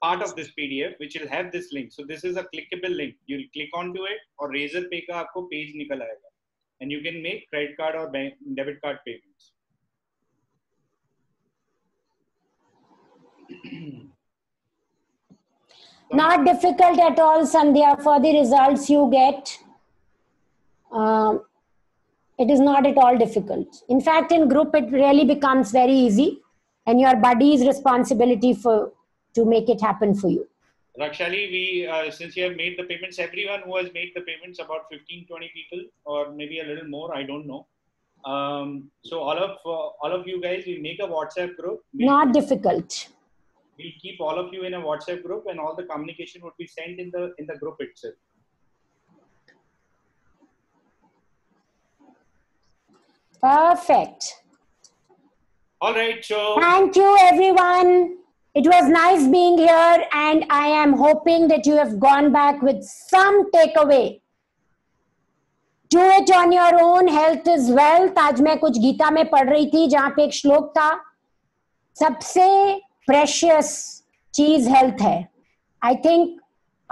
part of this PDF which will have this link. So this is a clickable link. You'll click onto it और Razorpay का आपको page निकल आएगा and you can make credit card or debit card payments. Not difficult at all, Sandhya. For the results you get, It is not at all difficult. In fact, in group, it really becomes very easy, and your buddy's responsibility to make it happen for you. Rakshali, since you have made the payments, everyone who has made the payments, about 15, 20 people, or maybe a little more, I don't know. So all of you guys, we make a WhatsApp group. Not difficult. We'll keep all of you in a WhatsApp group, and all the communication would be sent in the group itself. Perfect. All right, so thank you, everyone. It was nice being here, and I am hoping that you have gone back with some takeaway. Do it on your own. Health is wealth. आज मैं कुछ गीता में पढ़ रही थी जहाँ पे एक श्लोक था, सबसे प्रेशियस चीज हेल्थ है. आई थिंक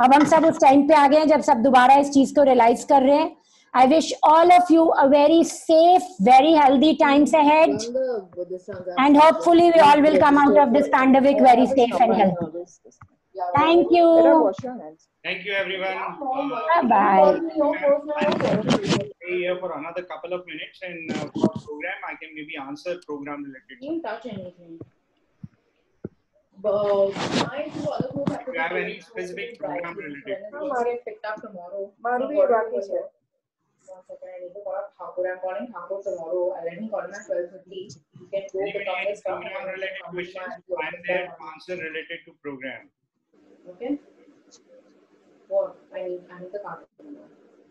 अब हम सब उस टाइम पे आ गए हैं जब सब दोबारा इस चीज को रियलाइज कर रहे हैं. I wish all of you a very safe, very healthy times ahead, and hopefully we all will come out of this pandemic very safe and healthy. Thank you. Thank you, everyone. Bye. Stay here for another couple of minutes, and for program, I can maybe answer program related. Didn't touch anything. If you have any specific program related. I'll picked up tomorrow. One second, I need to call up Thakur. I'm calling Thakur tomorrow. I'll let him call him at 12:30. You can go pick up his stuff. Program related questions, I'm there to answer related to program. Okay. What? I need the card.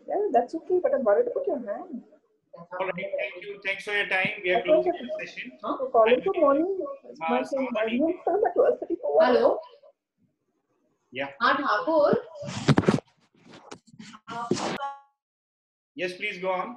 Yeah, that's okay. But I'm worried about your hand. All right. Thank you. Thanks for your time. We are closing the session. Calling for morning. My time at 12:34. Hello. Yeah. Thakur. Yes, please go on.